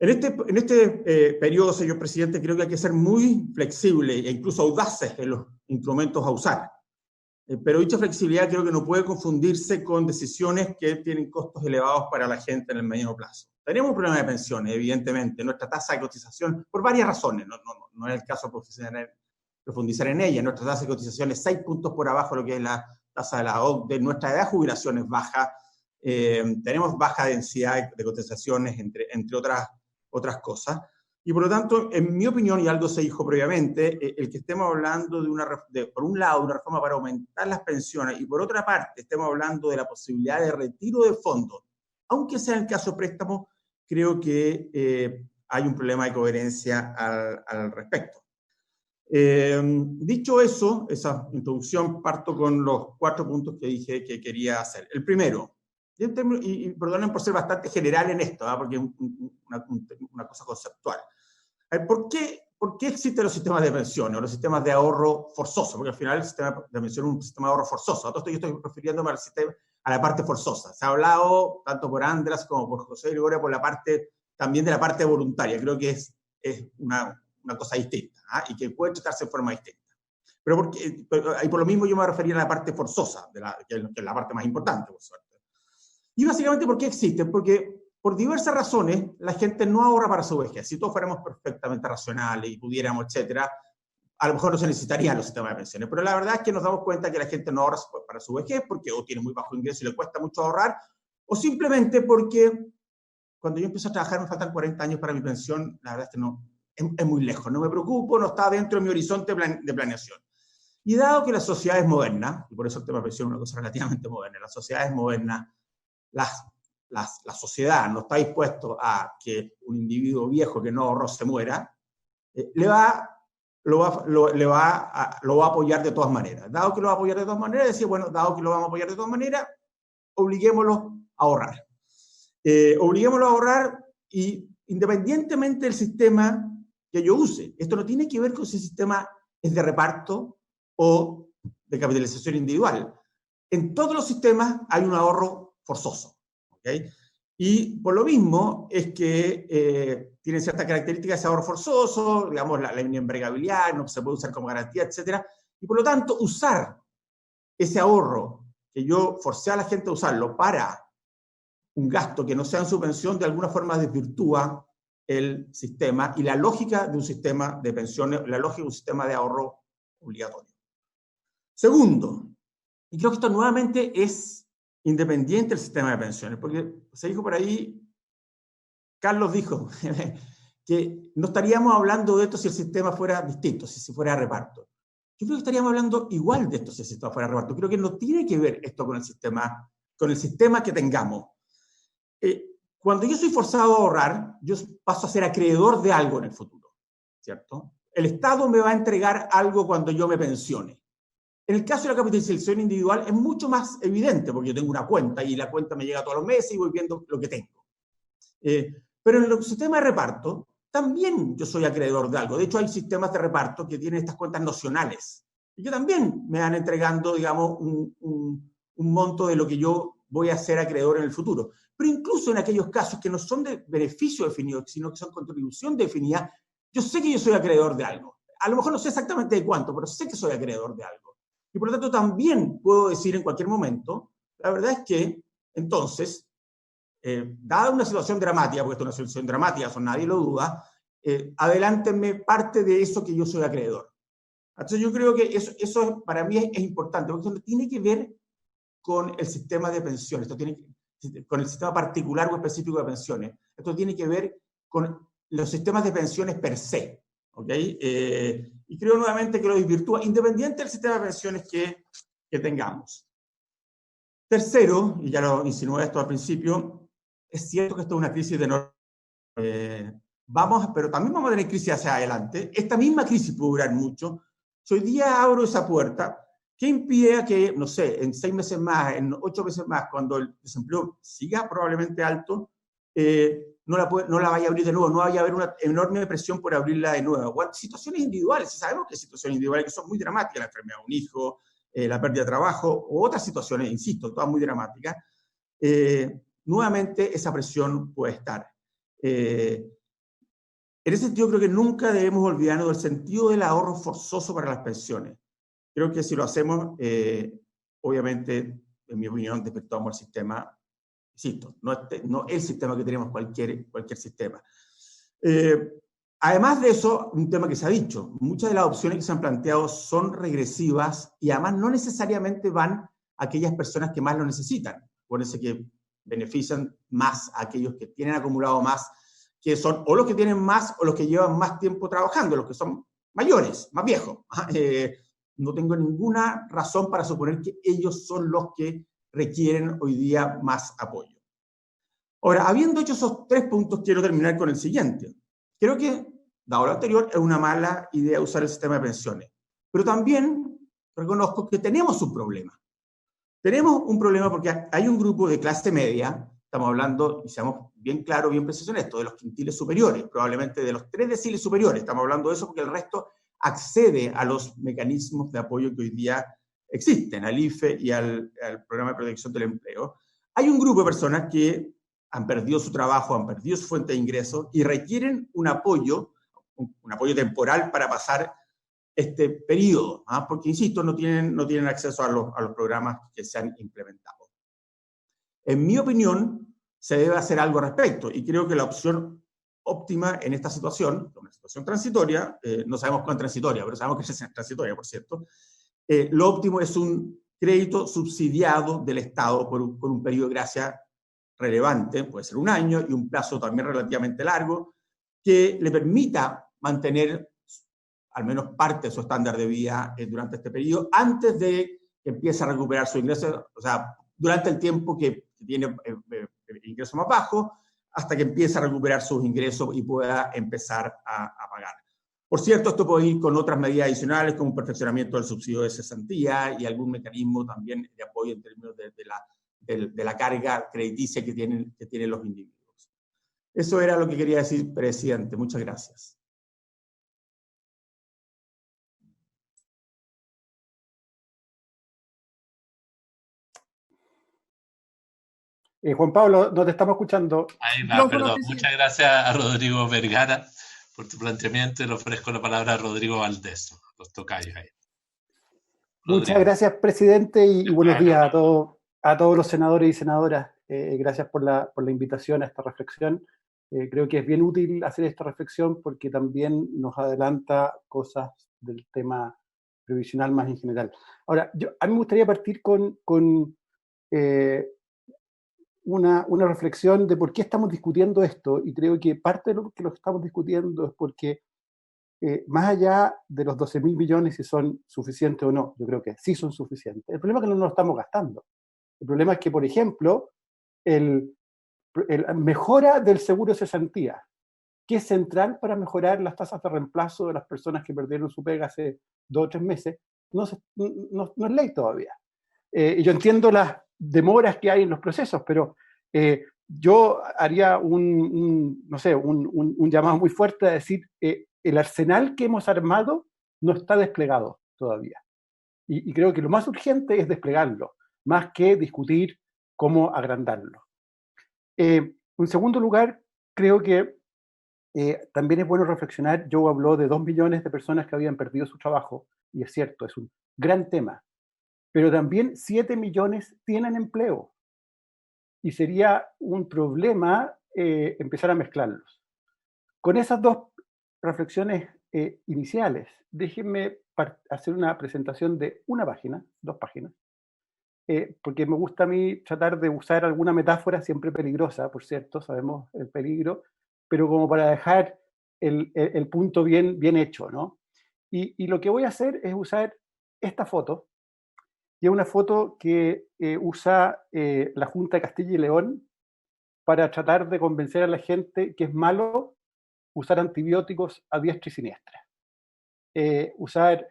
En este periodo, señor presidente, creo que hay que ser muy flexible e incluso audaces en los instrumentos a usar. Pero dicha flexibilidad creo que no puede confundirse con decisiones que tienen costos elevados para la gente en el mediano plazo. Tenemos un problema de pensiones, evidentemente. Nuestra tasa de cotización, por varias razones, no es el caso profundizar en ella. Nuestra tasa de cotización es 6 puntos por abajo de lo que es la tasa de la OCDE. Nuestra edad de jubilación es baja. Tenemos baja densidad de cotizaciones, entre otras cosas. Y por lo tanto, en mi opinión, y algo se dijo previamente, el que estemos hablando por un lado, de una reforma para aumentar las pensiones, y por otra parte, estemos hablando de la posibilidad de retiro de fondos, aunque sea en el caso de préstamo, creo que hay un problema de coherencia al respecto. Dicho eso, esa introducción, parto con los 4 puntos que dije que quería hacer. El primero, y perdonen por ser bastante general en esto, porque es una cosa conceptual. ¿Por qué existen los sistemas de pensiones o los sistemas de ahorro forzoso? Porque al final el sistema de pensión es un sistema de ahorro forzoso. A todo esto yo estoy refiriéndome a la parte forzosa. Se ha hablado tanto por András como por José Gregorio también de la parte voluntaria. Creo que es una cosa distinta, y que puede tratarse de forma distinta. Pero por lo mismo yo me refería a la parte forzosa, que es la parte más importante, por suerte. Y básicamente, ¿por qué existen? Porque por diversas razones la gente no ahorra para su vejez. Si todos fuéramos perfectamente racionales y pudiéramos, etcétera, a lo mejor no se necesitarían los sistemas de pensiones. Pero la verdad es que nos damos cuenta que la gente no ahorra para su vejez porque o tiene muy bajo ingreso y le cuesta mucho ahorrar, o simplemente porque cuando yo empiezo a trabajar me faltan 40 años para mi pensión. La verdad es que no, es muy lejos. No me preocupo, no está dentro de mi horizonte de planeación. Y dado que la sociedad es moderna, y por eso el tema de pensión es una cosa relativamente moderna, la sociedad es moderna, la sociedad no está dispuesto a que un individuo viejo que no ahorró se muera, lo va a apoyar de todas maneras. Dado que lo va a apoyar de todas maneras, decía, bueno, dado que lo vamos a apoyar de todas maneras, obliguémoslo a ahorrar. Obliguémoslo a ahorrar, y independientemente del sistema que yo use. Esto no tiene que ver con si el sistema es de reparto o de capitalización individual. En todos los sistemas hay un ahorro forzoso, ¿okay? Y por lo mismo es que tiene ciertas características ese ahorro forzoso, digamos, la inembargabilidad, no se puede usar como garantía, etc. Y por lo tanto, usar ese ahorro que yo forcé a la gente a usarlo para un gasto que no sea en su pensión, de alguna forma desvirtúa el sistema y la lógica de un sistema de pensiones, la lógica de un sistema de ahorro obligatorio. Segundo, y creo que esto nuevamente es independiente del sistema de pensiones, porque se dijo por ahí, Carlos dijo que no estaríamos hablando de esto si el sistema fuera distinto, si fuera reparto. Yo creo que estaríamos hablando igual de esto si el sistema fuera reparto. Creo que no tiene que ver esto con el sistema que tengamos. Cuando yo soy forzado a ahorrar, yo paso a ser acreedor de algo en el futuro, ¿cierto? El Estado me va a entregar algo cuando yo me pensione. En el caso de la capitalización individual es mucho más evidente, porque yo tengo una cuenta y la cuenta me llega todos los meses y voy viendo lo que tengo. Pero en el sistema de reparto, también yo soy acreedor de algo. De hecho, hay sistemas de reparto que tienen estas cuentas nocionales y que también me van entregando, digamos, un monto de lo que yo voy a ser acreedor en el futuro. Pero incluso en aquellos casos que no son de beneficio definido, sino que son contribución definida, yo sé que yo soy acreedor de algo. A lo mejor no sé exactamente de cuánto, pero sé que soy acreedor de algo. Y por lo tanto también puedo decir en cualquier momento, la verdad es que, entonces, dada una situación dramática, porque esto es una situación dramática, eso nadie lo duda, adelántenme parte de eso que yo soy acreedor. Entonces yo creo que eso para mí es importante, porque eso no tiene que ver con el sistema de pensiones, esto tiene con el sistema particular o específico de pensiones. Esto tiene que ver con los sistemas de pensiones per se, ¿ok? Y creo nuevamente que lo desvirtúa, independiente del sistema de pensiones que tengamos. Tercero, y ya lo insinué esto al principio, es cierto que esto es una crisis de enorme... pero también vamos a tener crisis hacia adelante. Esta misma crisis puede durar mucho. Si hoy día abro esa puerta, ¿qué impide que, no sé, en 6 meses más, en 8 meses más, cuando el desempleo siga probablemente alto, no la vaya a abrir de nuevo, no vaya a haber una enorme presión por abrirla de nuevo? O situaciones individuales, sabemos que hay situaciones individuales que son muy dramáticas, la enfermedad de un hijo, la pérdida de trabajo, u otras situaciones, insisto, todas muy dramáticas, nuevamente esa presión puede estar. En ese sentido, creo que nunca debemos olvidarnos del sentido del ahorro forzoso para las pensiones. Creo que si lo hacemos, obviamente, en mi opinión, despertamos el sistema, insisto, no el sistema que tenemos, cualquier sistema. Además de eso, un tema que se ha dicho, muchas de las opciones que se han planteado son regresivas y además no necesariamente van a aquellas personas que más lo necesitan. Por eso que benefician más a aquellos que tienen acumulado más, que son o los que tienen más o los que llevan más tiempo trabajando, los que son mayores, más viejos. No tengo ninguna razón para suponer que ellos son los que requieren hoy día más apoyo. Ahora, habiendo hecho esos 3 puntos, quiero terminar con el siguiente. Creo que dado lo anterior, es una mala idea usar el sistema de pensiones. Pero también reconozco que tenemos un problema. Tenemos un problema porque hay un grupo de clase media, estamos hablando, y seamos bien claros, bien precisos en esto, de los quintiles superiores, probablemente de los 3 deciles superiores, estamos hablando de eso porque el resto accede a los mecanismos de apoyo que hoy día existen, al IFE y al Programa de Protección del Empleo. Hay un grupo de personas que han perdido su trabajo, han perdido su fuente de ingresos y requieren un apoyo temporal para pasar este periodo, ¿ah? Porque, insisto, no tienen acceso a los programas que se han implementado. En mi opinión, se debe hacer algo al respecto, y creo que la opción óptima en esta situación, una situación transitoria, no sabemos cuán transitoria, pero sabemos que es transitoria, por cierto, lo óptimo es un crédito subsidiado del Estado por un periodo de gracia relevante, puede ser un año, y un plazo también relativamente largo, que le permita mantener al menos parte de su estándar de vida durante este periodo, antes de que empiece a recuperar su ingreso, o sea, durante el tiempo que tiene ingresos más bajos, hasta que empiece a recuperar sus ingresos y pueda empezar a pagar. Por cierto, esto puede ir con otras medidas adicionales, como un perfeccionamiento del subsidio de cesantía y algún mecanismo también de apoyo en términos de la carga crediticia que tienen los individuos. Eso era lo que quería decir, presidente. Muchas gracias. Juan Pablo, no te estamos escuchando. Ahí va, perdón. Muchas gracias a Rodrigo Vergara por tu planteamiento, y le ofrezco la palabra a Rodrigo Valdés, los tocayos ahí. Muchas gracias, presidente, y buenos días a todos los senadores y senadoras. Gracias por la invitación a esta reflexión. Creo que es bien útil hacer esta reflexión porque también nos adelanta cosas del tema previsional más en general. Ahora, a mí me gustaría partir con una reflexión de por qué estamos discutiendo esto, y creo que parte de lo que lo estamos discutiendo es porque más allá de los 12.000 billones, si son suficientes o no, yo creo que sí son suficientes. El problema es que no nos lo estamos gastando. El problema es que, por ejemplo, el mejora del seguro de cesantía, que es central para mejorar las tasas de reemplazo de las personas que perdieron su pega hace 2 o 3 meses, no es ley todavía. Y yo entiendo las demoras que hay en los procesos, pero yo haría un llamado muy fuerte a decir el arsenal que hemos armado no está desplegado todavía. Y creo que lo más urgente es desplegarlo, más que discutir cómo agrandarlo. En segundo lugar, creo que también es bueno reflexionar. Joe habló de 2 millones de personas que habían perdido su trabajo, y es cierto, es un gran tema. Pero también 7 millones tienen empleo. Y sería un problema empezar a mezclarlos. Con esas 2 reflexiones iniciales, déjenme hacer una presentación de 2 páginas, porque me gusta a mí tratar de usar alguna metáfora, siempre peligrosa, por cierto, sabemos el peligro, pero como para dejar el punto bien hecho, ¿no? Y lo que voy a hacer es usar esta foto, y es una foto que usa la Junta de Castilla y León para tratar de convencer a la gente que es malo usar antibióticos a diestra y siniestra. Usar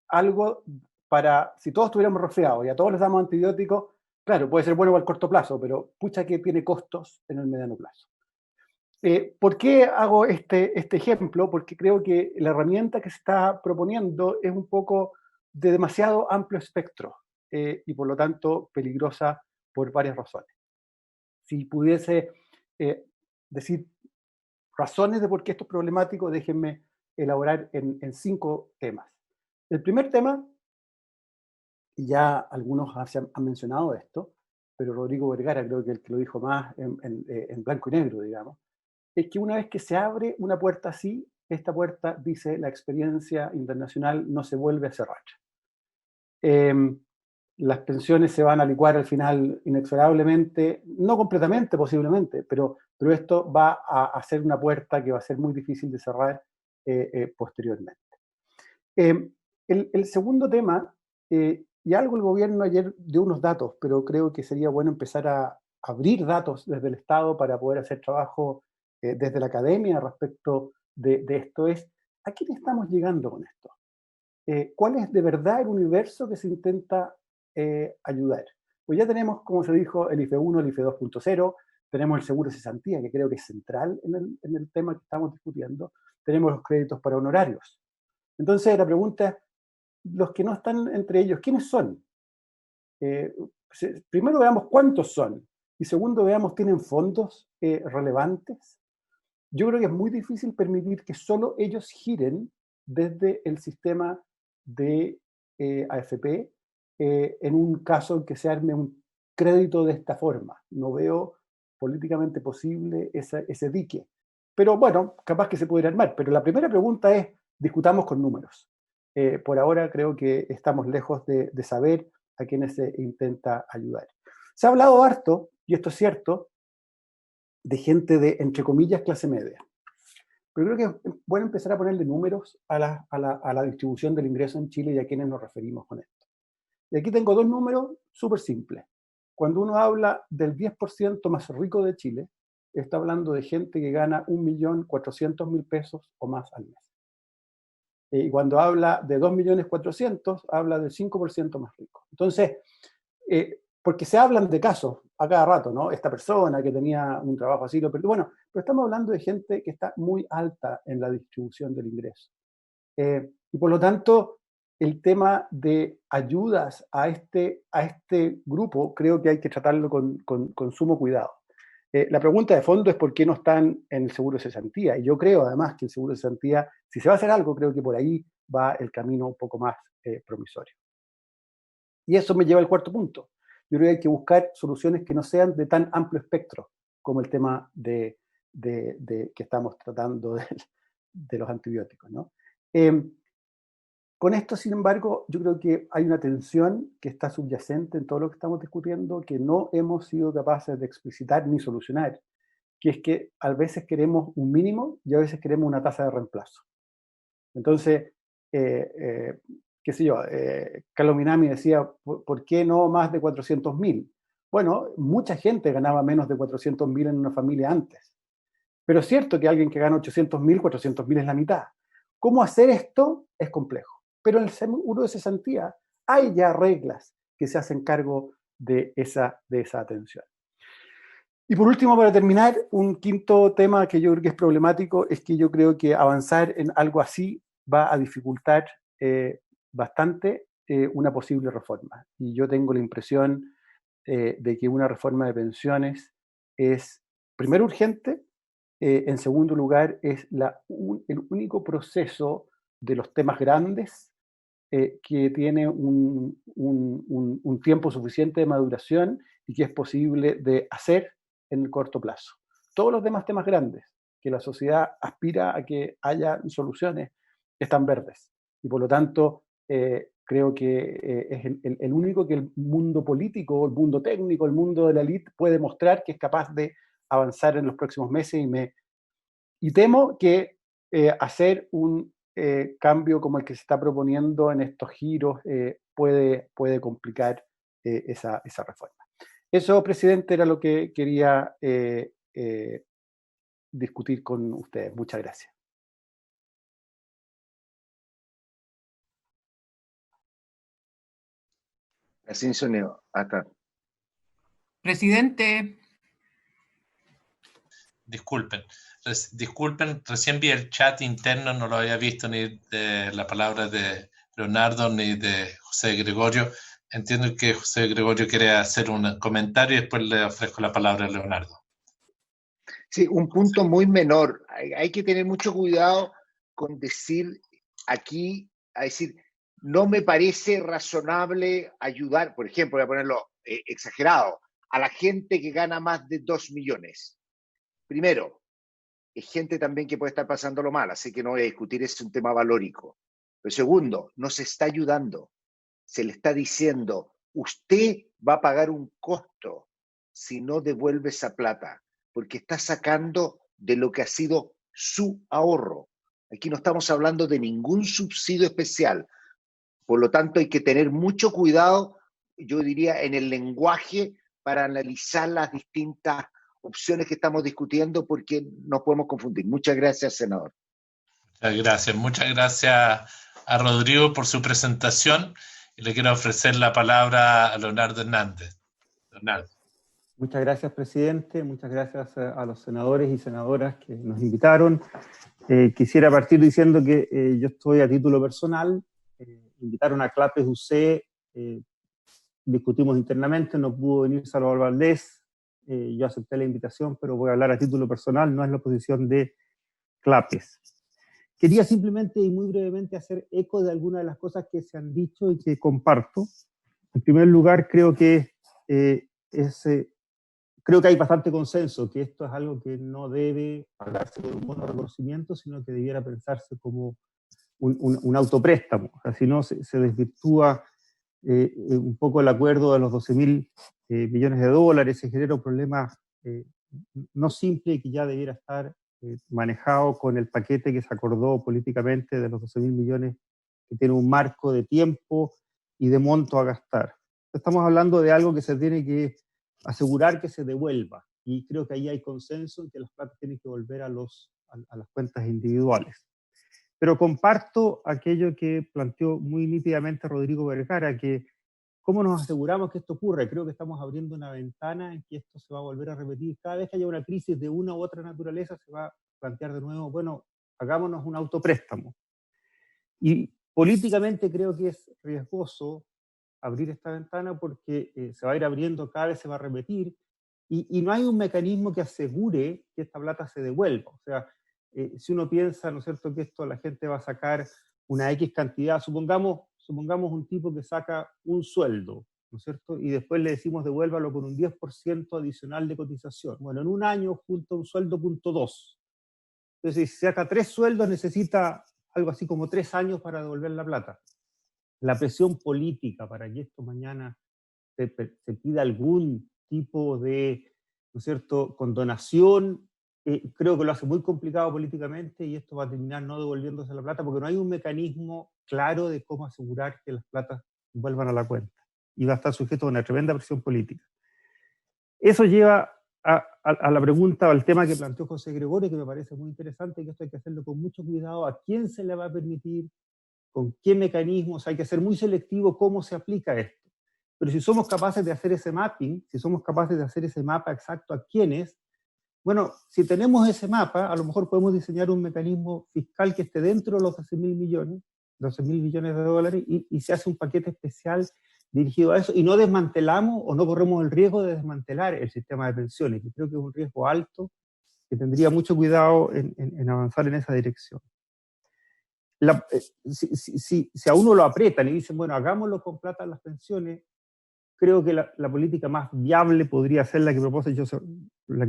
algo para, si todos tuviéramos resfriado y a todos les damos antibióticos, claro, puede ser bueno al corto plazo, pero pucha que tiene costos en el mediano plazo. ¿Por qué hago este ejemplo? Porque creo que la herramienta que se está proponiendo es un poco de demasiado amplio espectro y por lo tanto peligrosa por varias razones. Si pudiese decir razones de por qué esto es problemático, déjenme elaborar en 5 temas. El primer tema, y ya algunos han mencionado esto, pero Rodrigo Vergara creo que el que lo dijo más en blanco y negro, digamos, es que una vez que se abre una puerta así, esta puerta, dice la experiencia internacional, no se vuelve a cerrar. Las pensiones se van a licuar al final inexorablemente, no completamente posiblemente, pero esto va a hacer una puerta que va a ser muy difícil de cerrar posteriormente. El segundo tema, y algo el gobierno ayer dio unos datos, pero creo que sería bueno empezar a abrir datos desde el Estado para poder hacer trabajo desde la academia respecto de esto es, ¿a quién estamos llegando con esto? ¿Cuál es de verdad el universo que se intenta ayudar? Pues ya tenemos, como se dijo, el IFE 1, el IFE 2.0, tenemos el seguro de cesantía, que creo que es central en el tema que estamos discutiendo, tenemos los créditos para honorarios. Entonces la pregunta es, los que no están entre ellos, ¿quiénes son? Primero veamos cuántos son, y segundo veamos, ¿tienen fondos relevantes? Yo creo que es muy difícil permitir que solo ellos giren desde el sistema de AFP en un caso en que se arme un crédito de esta forma. No veo políticamente posible ese dique. Pero bueno, capaz que se pudiera armar. Pero la primera pregunta es, discutamos con números. Por ahora creo que estamos lejos de saber a quienes se intenta ayudar. Se ha hablado harto, y esto es cierto, de gente de, entre comillas, clase media. Pero creo que es bueno empezar a ponerle números a la distribución del ingreso en Chile y a quienes nos referimos con esto. Y aquí tengo dos números súper simples. Cuando uno habla del 10% más rico de Chile, está hablando de gente que gana 1.400.000 pesos o más al mes. Y cuando habla de 2.400.000, habla del 5% más rico. Entonces, porque se hablan de casos a cada rato, ¿no? Esta persona que tenía un trabajo así, lo perdió. Bueno, pero estamos hablando de gente que está muy alta en la distribución del ingreso. Y por lo tanto, el tema de ayudas a este grupo creo que hay que tratarlo con sumo cuidado. La pregunta de fondo es por qué no están en el seguro de cesantía. Y yo creo además que el seguro de cesantía, si se va a hacer algo, creo que por ahí va el camino un poco más promisorio. Y eso me lleva al cuarto punto. Yo creo que hay que buscar soluciones que no sean de tan amplio espectro como el tema de que estamos tratando de los antibióticos, ¿no? Con esto, sin embargo, yo creo que hay una tensión que está subyacente en todo lo que estamos discutiendo, que no hemos sido capaces de explicitar ni solucionar, que es que a veces queremos un mínimo y a veces queremos una tasa de reemplazo. Entonces, qué sé yo, Carlos Minami decía, ¿por qué no más de 400.000? Bueno, mucha gente ganaba menos de 400.000 en una familia antes. Pero es cierto que alguien que gana 800.000, 400.000 es la mitad. ¿Cómo hacer esto? Es complejo. Pero en el seguro de cesantía hay ya reglas que se hacen cargo de esa atención. Y por último, para terminar, un quinto tema que yo creo que es problemático es que yo creo que avanzar en algo así va a dificultar bastante una posible reforma. Y yo tengo la impresión de que una reforma de pensiones es, primero, urgente, en segundo lugar, es el único proceso de los temas grandes que tiene un tiempo suficiente de maduración y que es posible de hacer en el corto plazo. Todos los demás temas grandes que la sociedad aspira a que haya soluciones están verdes. Y por lo tanto, creo que es el único que el mundo político, el mundo técnico, el mundo de la élite puede mostrar que es capaz de avanzar en los próximos meses y temo que hacer un cambio como el que se está proponiendo en estos giros puede complicar esa reforma. Eso, presidente, era lo que quería discutir con ustedes. Muchas gracias. Sin sonido. Hasta. Presidente. Disculpen, recién vi el chat interno, no lo había visto ni de la palabra de Leonardo ni de José Gregorio. Entiendo que José Gregorio quiere hacer un comentario y después le ofrezco la palabra a Leonardo. Sí, un punto muy menor. Hay que tener mucho cuidado con decir aquí, no me parece razonable ayudar, por ejemplo, voy a ponerlo exagerado, a la gente que gana más de 2 millones. Primero, es gente también que puede estar pasándolo mal, así que no voy a discutir, es un tema valórico. Pero segundo, no se está ayudando. Se le está diciendo, usted va a pagar un costo si no devuelve esa plata, porque está sacando de lo que ha sido su ahorro. Aquí no estamos hablando de ningún subsidio especial. Por lo tanto, hay que tener mucho cuidado, yo diría, en el lenguaje para analizar las distintas opciones que estamos discutiendo, porque nos podemos confundir. Muchas gracias, senador. Muchas gracias a Rodrigo por su presentación y le quiero ofrecer la palabra a Leonardo Hernández. Leonardo. Muchas gracias, presidente. Muchas gracias a los senadores y senadoras que nos invitaron. Quisiera partir diciendo que yo estoy a título personal. Invitaron a Clapes UC, discutimos internamente, no pudo venir Salvador Valdés. Yo acepté la invitación, pero voy a hablar a título personal, no es la posición de Clapes. Quería simplemente y muy brevemente hacer eco de algunas de las cosas que se han dicho y que comparto. En primer lugar, creo que hay bastante consenso que esto es algo que no debe pagarse con un bono de reconocimiento, sino que debiera pensarse como un autopréstamo. O sea, si no, se desvirtúa un poco el acuerdo de los 12.000 millones de dólares, se genera un problema no simple y que ya debiera estar manejado con el paquete que se acordó políticamente de los 12.000 millones, que tiene un marco de tiempo y de monto a gastar. Estamos hablando de algo que se tiene que asegurar que se devuelva, y creo que ahí hay consenso en que las plata tienen que volver a las cuentas individuales. Pero comparto aquello que planteó muy nítidamente Rodrigo Vergara, que ¿cómo nos aseguramos que esto ocurra? Creo que estamos abriendo una ventana en que esto se va a volver a repetir. Cada vez que haya una crisis de una u otra naturaleza, se va a plantear de nuevo, bueno, hagámonos un autopréstamo. Y políticamente creo que es riesgoso abrir esta ventana porque se va a ir abriendo, cada vez se va a repetir, y no hay un mecanismo que asegure que esta plata se devuelva. O sea, si uno piensa, ¿no es cierto?, que esto la gente va a sacar una X cantidad, supongamos un tipo que saca un sueldo, ¿no es cierto?, y después le decimos devuélvalo con un 10% adicional de cotización. Bueno, en un año junta un sueldo .2. Entonces, si saca 3 sueldos, necesita algo así como 3 años para devolver la plata. La presión política para que esto mañana se pida algún tipo de, ¿no es cierto?, condonación, creo que lo hace muy complicado políticamente, y esto va a terminar no devolviéndose la plata porque no hay un mecanismo claro de cómo asegurar que las platas vuelvan a la cuenta, y va a estar sujeto a una tremenda presión política. Eso lleva a la pregunta o al tema que planteó José Gregorio, que me parece muy interesante, que esto hay que hacerlo con mucho cuidado. ¿A quién se le va a permitir? ¿Con qué mecanismos? Hay que ser muy selectivo cómo se aplica esto. Pero si somos capaces de hacer ese mapping, si somos capaces de hacer ese mapa exacto a quiénes, bueno, si tenemos ese mapa, a lo mejor podemos diseñar un mecanismo fiscal que esté dentro de los 12.000 millones de dólares, y se hace un paquete especial dirigido a eso, y no desmantelamos o no corremos el riesgo de desmantelar el sistema de pensiones, que creo que es un riesgo alto, que tendría mucho cuidado en avanzar en esa dirección. Si a uno lo aprietan y dicen, bueno, hagámoslo con plata en las pensiones, creo que la política más viable podría ser la que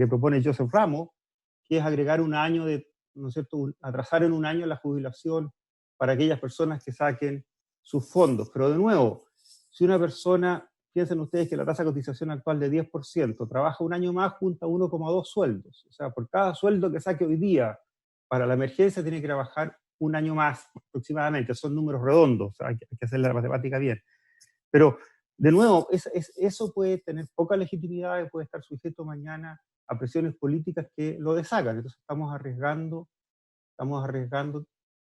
propone Joseph Ramos, que es agregar un año ¿no es cierto?, atrasar en un año la jubilación para aquellas personas que saquen sus fondos. Pero de nuevo, si una persona, piensen ustedes que la tasa de cotización actual de 10%, trabaja un año más, junta 1,2 sueldos. O sea, por cada sueldo que saque hoy día para la emergencia tiene que trabajar un año más aproximadamente. Son números redondos, o sea, hay que hacer la matemática bien. Pero, de nuevo, eso puede tener poca legitimidad y puede estar sujeto mañana a presiones políticas que lo deshagan. Entonces estamos arriesgando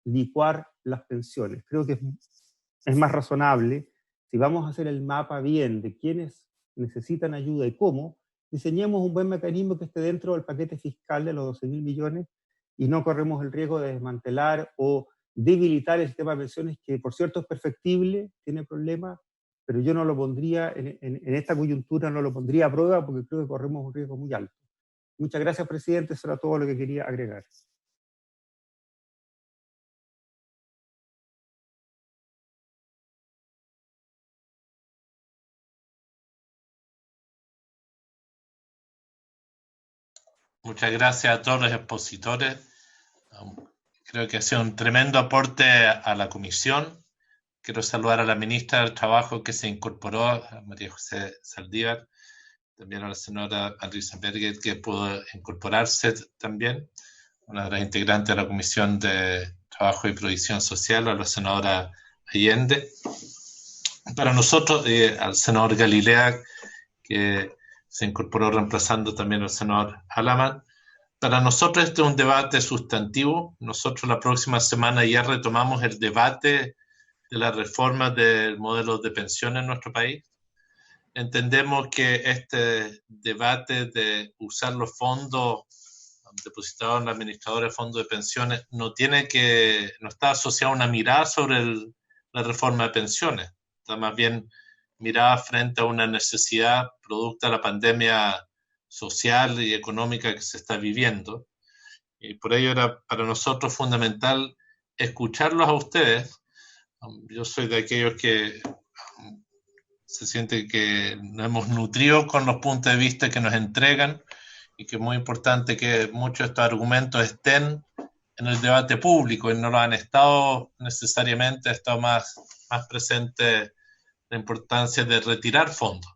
licuar las pensiones. Creo que es más razonable, si vamos a hacer el mapa bien de quiénes necesitan ayuda y cómo, diseñemos un buen mecanismo que esté dentro del paquete fiscal de los 12.000 millones y no corremos el riesgo de desmantelar o debilitar el sistema de pensiones, que por cierto es perfectible, tiene problemas, pero yo no lo pondría, en esta coyuntura no lo pondría a prueba porque creo que corremos un riesgo muy alto. Muchas gracias, presidente, eso era todo lo que quería agregar. Muchas gracias a todos los expositores. Creo que ha sido un tremendo aporte a la comisión. Quiero saludar a la ministra del Trabajo que se incorporó, a María José Saldívar, también a la señora Andrisa Berger, que pudo incorporarse también, una de las integrantes de la Comisión de Trabajo y Previsión Social, a la senadora Allende. Para nosotros, al senador Galilea, que se incorporó reemplazando también al senador Alaman. Para nosotros este es un debate sustantivo. Nosotros la próxima semana ya retomamos el debate de la reforma del modelo de pensión en nuestro país. Entendemos que este debate de usar los fondos depositados en la administradora de fondos de pensiones no está asociado a una mirada sobre la reforma de pensiones. Está más bien mirada frente a una necesidad producto de la pandemia social y económica que se está viviendo. Y por ello era para nosotros fundamental escucharlos a ustedes. Yo soy de aquellos que se siente que nos hemos nutrido con los puntos de vista que nos entregan y que es muy importante que muchos de estos argumentos estén en el debate público y no lo han estado necesariamente, ha estado más presente la importancia de retirar fondos.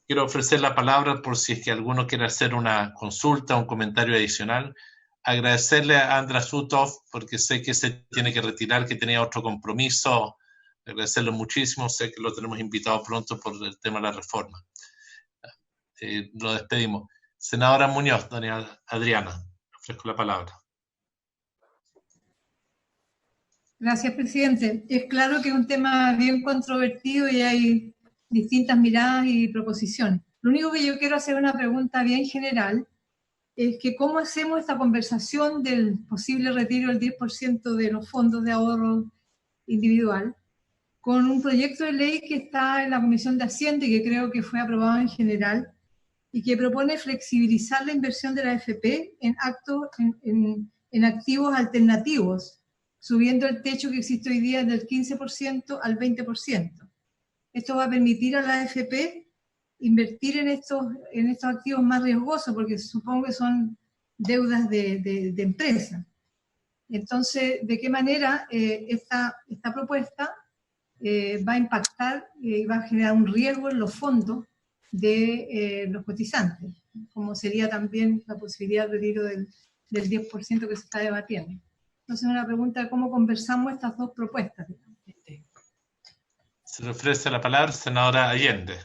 Quiero ofrecer la palabra por si es que alguno quiere hacer una consulta, un comentario adicional. Agradecerle a András Sutov porque sé que se tiene que retirar, que tenía otro compromiso. Agradecerle muchísimo, sé que lo tenemos invitado pronto por el tema de la reforma. Lo despedimos. Senadora Muñoz, doña Adriana, le ofrezco la palabra. Gracias, presidente. Es claro que es un tema bien controvertido y hay distintas miradas y proposiciones. Lo único que yo quiero hacer una pregunta bien general es que cómo hacemos esta conversación del posible retiro del 10% de los fondos de ahorro individual con un proyecto de ley que está en la Comisión de Hacienda y que creo que fue aprobado en general y que propone flexibilizar la inversión de la AFP en activos alternativos, subiendo el techo que existe hoy día del 15% al 20%. Esto va a permitir a la AFP invertir en estos activos más riesgosos, porque supongo que son deudas de empresas. Entonces, ¿de qué manera esta propuesta va a impactar y va a generar un riesgo en los fondos de los cotizantes, como sería también la posibilidad de retiro del 10% que se está debatiendo? Entonces, una pregunta de cómo conversamos estas dos propuestas. Se le ofrece la palabra, senadora Allende.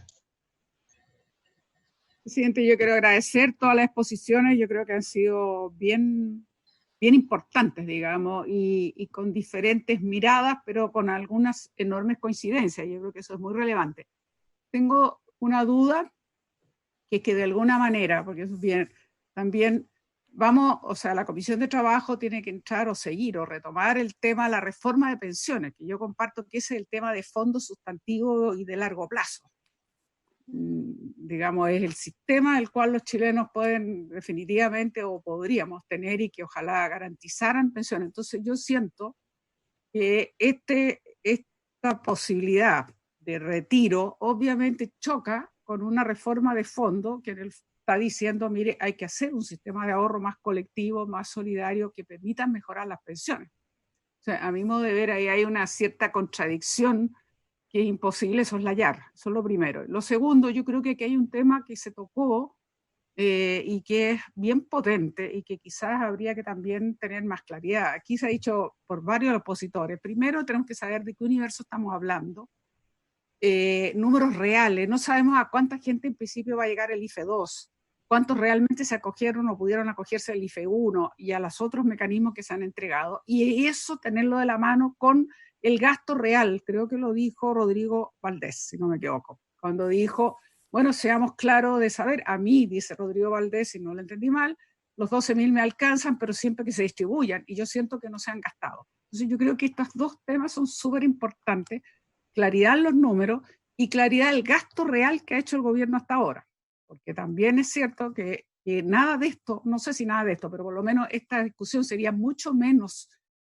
Presidente, yo quiero agradecer todas las exposiciones, yo creo que han sido bien importantes, digamos, y con diferentes miradas, pero con algunas enormes coincidencias. Yo creo que eso es muy relevante. Tengo una duda, que es que de alguna manera, porque eso es bien, también la Comisión de Trabajo tiene que entrar o seguir o retomar el tema de la reforma de pensiones, que yo comparto que ese es el tema de fondo sustantivo y de largo plazo. Digamos, es el sistema del cual los chilenos pueden definitivamente o podríamos tener y que ojalá garantizaran pensiones. Entonces yo siento que esta posibilidad de retiro obviamente choca con una reforma de fondo que está diciendo, mire, hay que hacer un sistema de ahorro más colectivo, más solidario, que permita mejorar las pensiones. O sea, a mi modo de ver, ahí hay una cierta contradicción que es imposible soslayar. Eso es lo primero. Lo segundo, yo creo que aquí hay un tema que se tocó y que es bien potente y que quizás habría que también tener más claridad. Aquí se ha dicho por varios opositores. Primero, tenemos que saber de qué universo estamos hablando. Números reales. No sabemos a cuánta gente en principio va a llegar el IFE 2, cuántos realmente se acogieron o pudieron acogerse al IFE 1 y a los otros mecanismos que se han entregado. Y eso tenerlo de la mano con el gasto real, creo que lo dijo Rodrigo Valdés, si no me equivoco, cuando dijo, bueno, seamos claros de saber, a mí, dice Rodrigo Valdés, si no lo entendí mal, los 12.000 me alcanzan, pero siempre que se distribuyan, y yo siento que no se han gastado. Entonces yo creo que estos dos temas son súper importantes, claridad en los números y claridad del gasto real que ha hecho el gobierno hasta ahora, porque también es cierto que nada de esto, no sé si nada de esto, pero por lo menos esta discusión sería mucho menos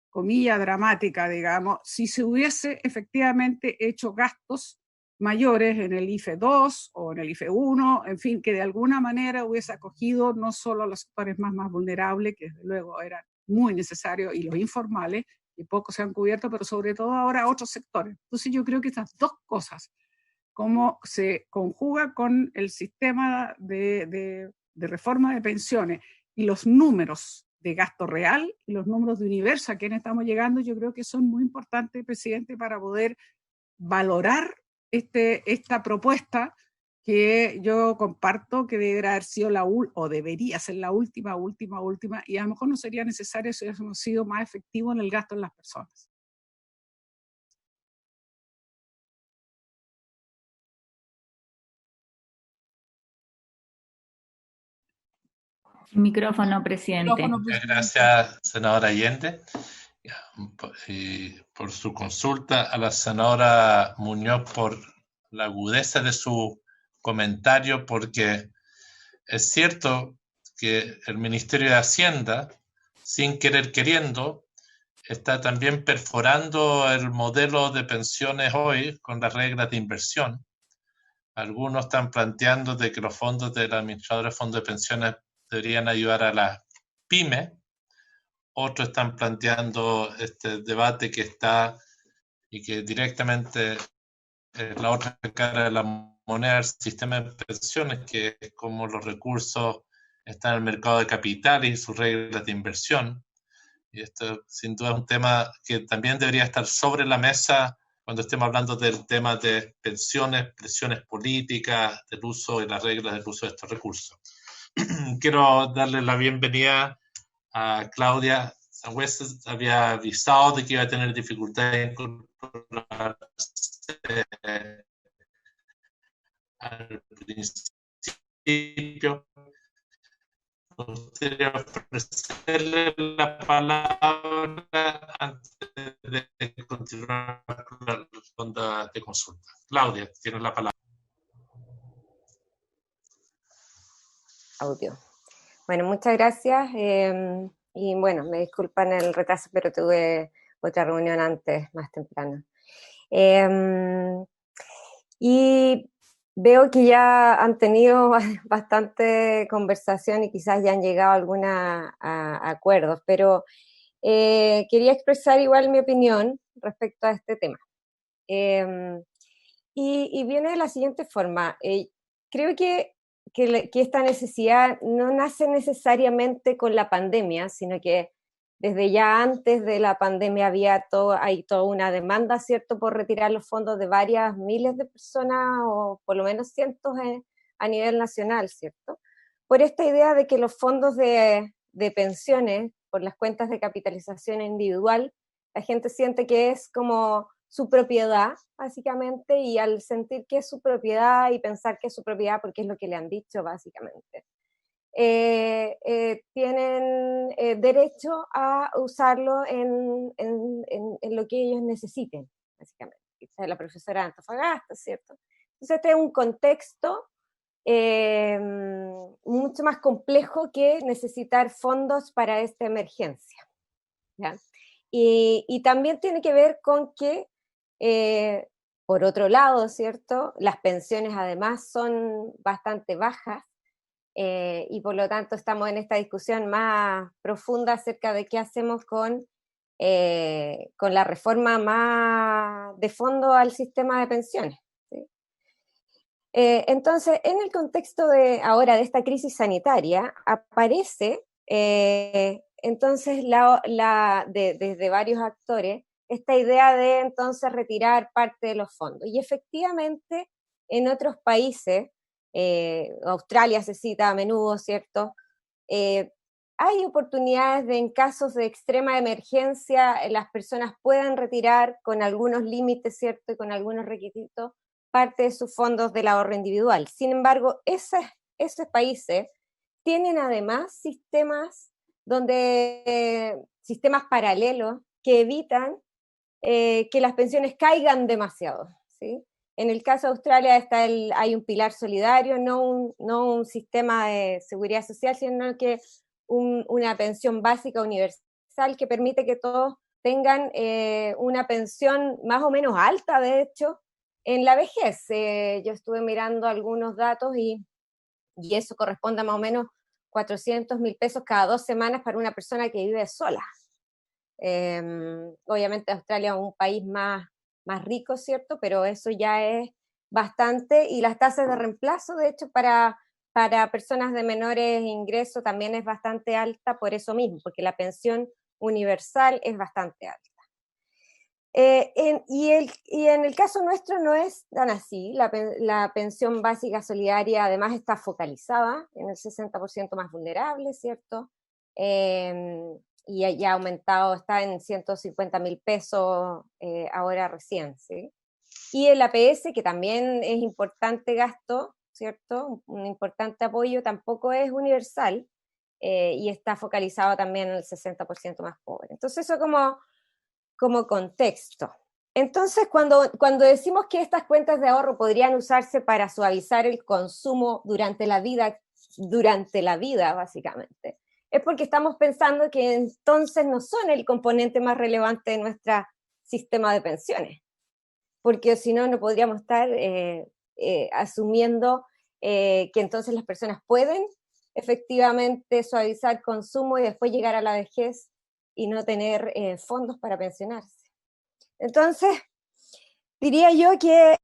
comilla dramática, digamos, si se hubiese efectivamente hecho gastos mayores en el IFE 2 o en el IFE 1, en fin, que de alguna manera hubiese acogido no solo a los sectores más vulnerables, que desde luego eran muy necesarios, y los informales, que pocos se han cubierto, pero sobre todo ahora a otros sectores. Entonces yo creo que estas dos cosas, cómo se conjuga con el sistema de reforma de pensiones y los números de gasto real y los números de universo a quienes estamos llegando, yo creo que son muy importantes, presidente, para poder valorar esta propuesta que yo comparto que debería haber sido o debería ser la última, y a lo mejor no sería necesario si hubiésemos sido más efectivos en el gasto en las personas. Micrófono, presidente. Muchas gracias, senadora Allende, y por su consulta, a la senadora Muñoz por la agudeza de su comentario, porque es cierto que el Ministerio de Hacienda, sin querer queriendo, está también perforando el modelo de pensiones hoy con las reglas de inversión. Algunos están planteando de que los fondos del administrador de fondos de pensiones deberían ayudar a las pymes. Otros están planteando este debate que está y que directamente es la otra cara de la moneda del sistema de pensiones, que es como los recursos están en el mercado de capital y sus reglas de inversión. Y esto sin duda es un tema que también debería estar sobre la mesa cuando estemos hablando del tema de pensiones, presiones políticas, del uso y las reglas del uso de estos recursos. Quiero darle la bienvenida a Claudia Sangüesa. Había avisado de que iba a tener dificultades en incorporarse al principio. Me gustaría ofrecerle la palabra antes de continuar con la ronda de consulta. Claudia, tienes la palabra. Audio. Bueno, muchas gracias. Y bueno, me disculpan el retraso, pero tuve otra reunión antes, más temprano. Y veo que ya han tenido bastante conversación y quizás ya han llegado a algunos acuerdos, pero quería expresar igual mi opinión respecto a este tema. Y viene de la siguiente forma. Creo que esta necesidad no nace necesariamente con la pandemia, sino que desde ya antes de la pandemia hay toda una demanda, ¿cierto?, por retirar los fondos de varias miles de personas, o por lo menos cientos a nivel nacional, ¿cierto? Por esta idea de que los fondos de pensiones, por las cuentas de capitalización individual, la gente siente que es como su propiedad, básicamente, y al sentir que es su propiedad y pensar que es su propiedad porque es lo que le han dicho, básicamente, tienen derecho a usarlo en lo que ellos necesiten, básicamente. Esta es la profesora de Antofagasta, ¿cierto? Entonces este es un contexto mucho más complejo que necesitar fondos para esta emergencia, ¿ya? Y también tiene que ver con que, por otro lado, ¿cierto?, las pensiones además son bastante bajas, y por lo tanto estamos en esta discusión más profunda acerca de qué hacemos con la reforma más de fondo al sistema de pensiones, ¿sí? Entonces, en el contexto ahora de esta crisis sanitaria, aparece entonces desde varios actores esta idea de entonces retirar parte de los fondos. Y efectivamente en otros países, Australia se cita a menudo, ¿cierto? Hay oportunidades en casos de extrema emergencia, las personas puedan retirar con algunos límites, ¿cierto?, y con algunos requisitos, parte de sus fondos del ahorro individual. Sin embargo, esos países tienen además sistemas paralelos que evitan que las pensiones caigan demasiado, ¿sí? En el caso de Australia hay un pilar solidario, no un sistema de seguridad social, sino que una pensión básica universal que permite que todos tengan una pensión más o menos alta, de hecho, en la vejez. Yo estuve mirando algunos datos y eso corresponde a más o menos 400.000 pesos cada 2 semanas para una persona que vive sola. Obviamente Australia es un país más rico, ¿cierto? Pero eso ya es bastante, y las tasas de reemplazo, de hecho, para personas de menores ingresos también es bastante alta por eso mismo, porque la pensión universal es bastante alta. Y en el caso nuestro no es tan así. La pensión básica solidaria además está focalizada en el 60% más vulnerable, ¿cierto? Y ya ha aumentado, está en 150.000 pesos ahora recién, ¿sí? Y el APS, que también es importante gasto, ¿cierto? Un importante apoyo, tampoco es universal y está focalizado también en el 60% más pobre. Entonces eso como contexto. Entonces, cuando decimos que estas cuentas de ahorro podrían usarse para suavizar el consumo durante la vida, básicamente, es porque estamos pensando que entonces no son el componente más relevante de nuestro sistema de pensiones, porque si no, no podríamos estar asumiendo que entonces las personas pueden efectivamente suavizar consumo y después llegar a la vejez y no tener fondos para pensionarse. Entonces, diría yo que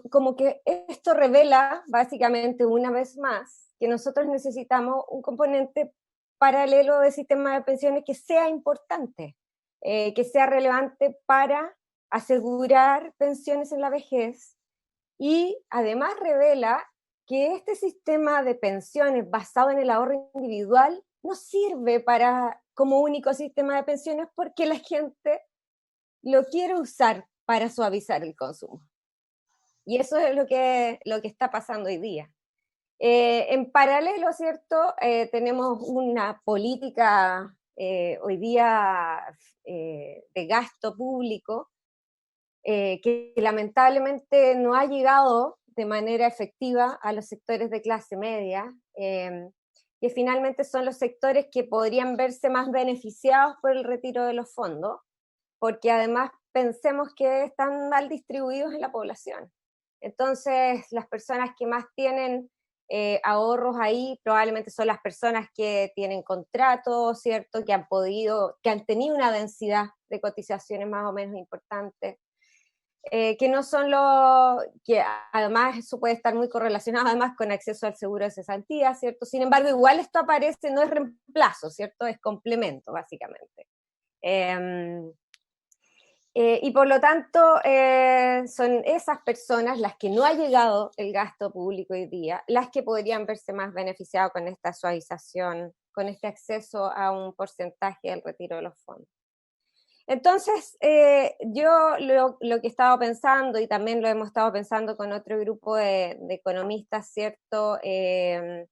como que esto revela básicamente una vez más que nosotros necesitamos un componente paralelo del sistema de pensiones que sea importante, que sea relevante para asegurar pensiones en la vejez, y además revela que este sistema de pensiones basado en el ahorro individual no sirve como único sistema de pensiones porque la gente lo quiere usar para suavizar el consumo. Y eso es lo que está pasando hoy día. En paralelo, ¿cierto? Tenemos una política hoy día de gasto público que lamentablemente no ha llegado de manera efectiva a los sectores de clase media, que finalmente son los sectores que podrían verse más beneficiados por el retiro de los fondos, porque además pensemos que están mal distribuidos en la población. Entonces, las personas que más tienen ahorros ahí probablemente son las personas que tienen contratos, ¿cierto? Que han tenido una densidad de cotizaciones más o menos importante. Que no son que además eso puede estar muy correlacionado además con acceso al seguro de cesantía, ¿cierto? Sin embargo, igual esto aparece, no es reemplazo, ¿cierto? Es complemento, básicamente. Y por lo tanto, son esas personas las que no ha llegado el gasto público hoy día, las que podrían verse más beneficiadas con esta suavización, con este acceso a un porcentaje del retiro de los fondos. Entonces, yo lo que he estado pensando, y también lo hemos estado pensando con otro grupo de economistas, ¿cierto?, que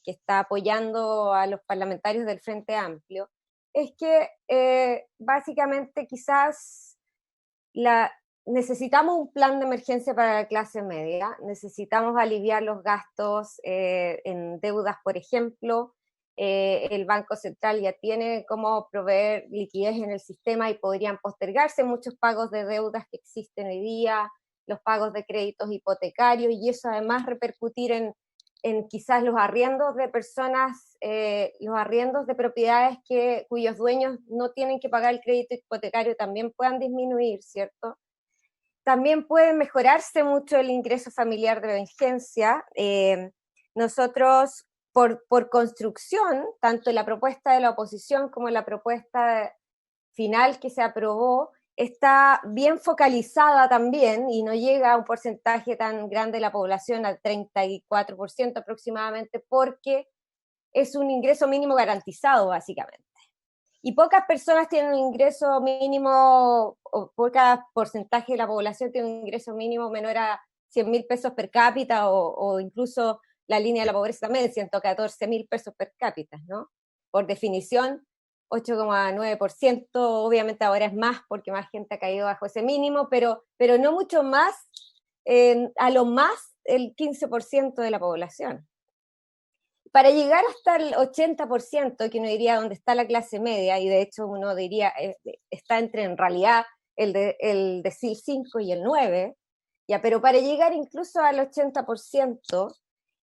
está apoyando a los parlamentarios del Frente Amplio, es que básicamente quizás necesitamos un plan de emergencia para la clase media, necesitamos aliviar los gastos en deudas, por ejemplo. El Banco Central ya tiene cómo proveer liquidez en el sistema y podrían postergarse muchos pagos de deudas que existen hoy día, los pagos de créditos hipotecarios, y eso además repercutir en quizás los arriendos de personas, los arriendos de propiedades cuyos dueños no tienen que pagar el crédito hipotecario también puedan disminuir, ¿cierto? También puede mejorarse mucho el ingreso familiar de emergencia. Nosotros, por construcción, tanto la propuesta de la oposición como la propuesta final que se aprobó, está bien focalizada también y no llega a un porcentaje tan grande de la población, al 34% aproximadamente, porque es un ingreso mínimo garantizado, básicamente. Y pocas personas tienen un ingreso mínimo, o pocas porcentaje de la población tiene un ingreso mínimo menor a 100.000 pesos per cápita, o incluso la línea de la pobreza también, 114.000 pesos per cápita, ¿no? Por definición, 8,9%, obviamente ahora es más porque más gente ha caído bajo ese mínimo, pero no mucho más, a lo más el 15% de la población. Para llegar hasta el 80%, que uno diría donde está la clase media, y de hecho uno diría está entre en realidad el decil 5 y el 9, ya, pero para llegar incluso al 80%,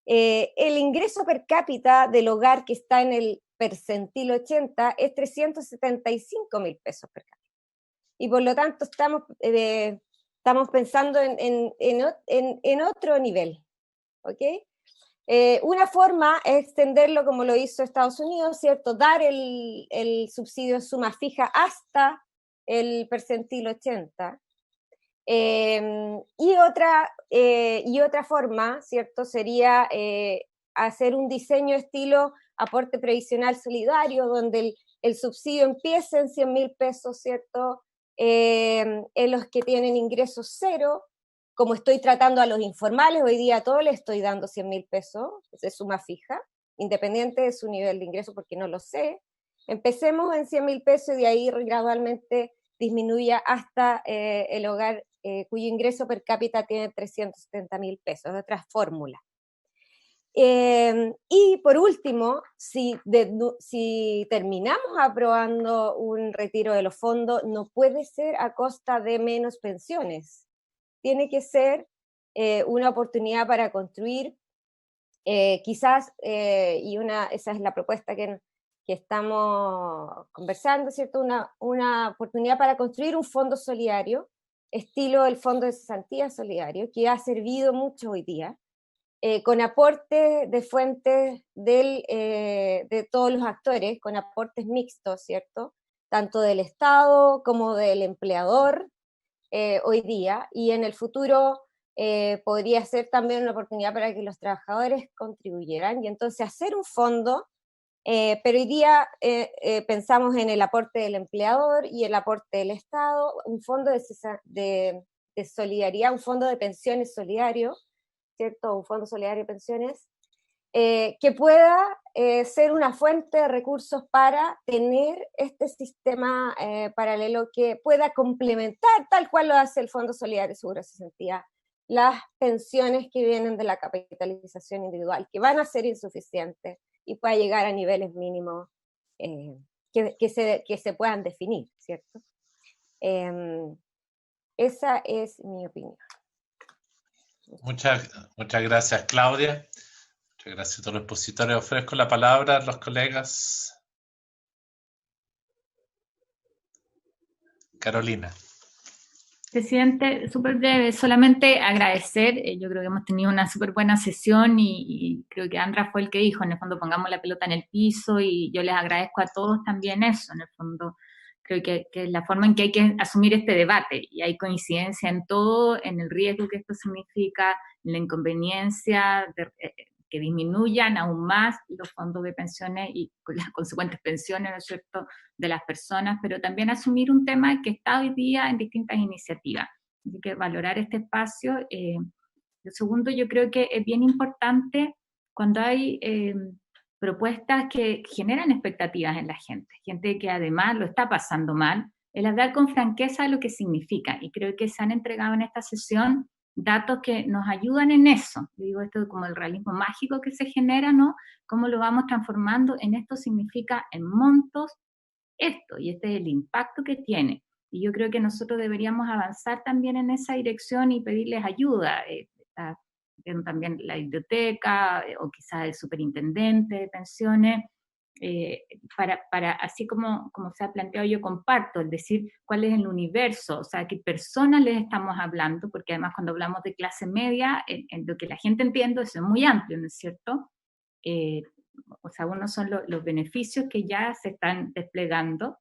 el ingreso per cápita del hogar que está en el percentil 80 es 375.000 pesos per cápita. Y por lo tanto estamos pensando en otro nivel, ¿ok? Una forma es extenderlo como lo hizo Estados Unidos, ¿cierto? Dar el subsidio suma fija hasta el percentil 80. Y otra forma, ¿cierto? Sería hacer un diseño estilo aporte previsional solidario, donde el subsidio empiece en 100.000 pesos, ¿cierto? En los que tienen ingresos cero, como estoy tratando a los informales, hoy día a todos les estoy dando 100.000 pesos, de suma fija, independiente de su nivel de ingreso, porque no lo sé. Empecemos en 100.000 pesos y de ahí gradualmente disminuya hasta el hogar cuyo ingreso per cápita tiene 370.000 pesos, otra fórmula. Y por último, si terminamos aprobando un retiro de los fondos, no puede ser a costa de menos pensiones. Tiene que ser una oportunidad para construir, quizás, esa es la propuesta que estamos conversando, ¿cierto? Una oportunidad para construir un fondo solidario, estilo el Fondo de Cesantía Solidario, que ha servido mucho hoy día, con aportes de fuentes de todos los actores, con aportes mixtos, ¿cierto? Tanto del Estado como del empleador hoy día, y en el futuro podría ser también una oportunidad para que los trabajadores contribuyeran, y entonces hacer un fondo, pero hoy día pensamos en el aporte del empleador y el aporte del Estado, un fondo de solidaridad, un fondo de pensiones solidario, ¿cierto? Un fondo solidario de pensiones, que pueda ser una fuente de recursos para tener este sistema paralelo que pueda complementar, tal cual lo hace el Fondo Solidario de Seguro de Cesantía, las pensiones que vienen de la capitalización individual, que van a ser insuficientes y pueda llegar a niveles mínimos que se puedan definir, ¿cierto? Esa es mi opinión. Muchas gracias, Claudia. Muchas gracias a todos los expositores. Ofrezco la palabra a los colegas. Carolina. Presidente, súper breve, solamente agradecer, yo creo que hemos tenido una súper buena sesión y creo que Andra fue el que dijo, en el fondo pongamos la pelota en el piso, y yo les agradezco a todos también eso, en el fondo creo que es la forma en que hay que asumir este debate, y hay coincidencia en todo, en el riesgo que esto significa, en la inconveniencia que disminuyan aún más los fondos de pensiones y con las consecuentes pensiones, ¿no es cierto?, de las personas, pero también asumir un tema que está hoy día en distintas iniciativas. Así que valorar este espacio. Lo segundo, yo creo que es bien importante cuando hay propuestas que generan expectativas en la gente que además lo está pasando mal, el hablar con franqueza de lo que significa, y creo que se han entregado en esta sesión datos que nos ayudan en eso. Yo digo esto como el realismo mágico que se genera, ¿no? Cómo lo vamos transformando en esto significa en montos esto, y este es el impacto que tiene. Y yo creo que nosotros deberíamos avanzar también en esa dirección y pedirles ayuda. Está viendo también la biblioteca o quizás el superintendente de pensiones, para así como se ha planteado, yo comparto, es decir, cuál es el universo, o sea, qué personas les estamos hablando, porque además cuando hablamos de clase media, en lo que la gente entiende, eso es muy amplio, ¿no es cierto? O sea, unos son los beneficios que ya se están desplegando,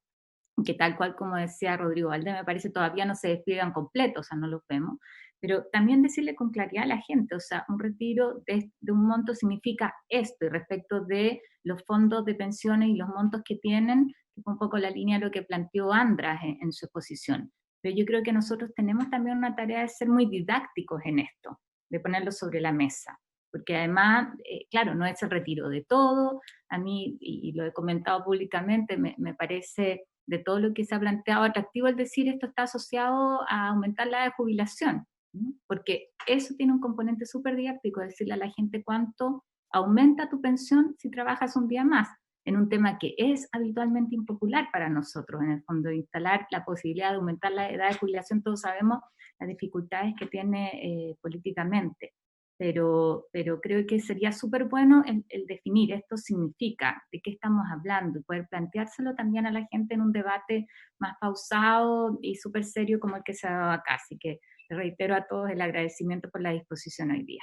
que tal cual como decía Rodrigo Valdés, me parece todavía no se despliegan completos, o sea, no los vemos, pero también decirle con claridad a la gente, o sea, un retiro de un monto significa esto, y respecto de los fondos de pensiones y los montos que tienen, que fue un poco la línea de lo que planteó Andras en su exposición. Pero yo creo que nosotros tenemos también una tarea de ser muy didácticos en esto, de ponerlo sobre la mesa, porque además, claro, no es el retiro de todo. A mí, y lo he comentado públicamente, me parece de todo lo que se ha planteado atractivo el decir esto está asociado a aumentar la edad de jubilación, ¿no? Porque eso tiene un componente súper didáctico, decirle a la gente cuánto aumenta tu pensión si trabajas un día más, en un tema que es habitualmente impopular para nosotros, en el fondo, de instalar la posibilidad de aumentar la edad de jubilación. Todos sabemos las dificultades que tiene políticamente. Pero creo que sería súper bueno el definir esto significa, de qué estamos hablando, y poder planteárselo también a la gente en un debate más pausado y súper serio como el que se ha dado acá. Así que les reitero a todos el agradecimiento por la disposición hoy día.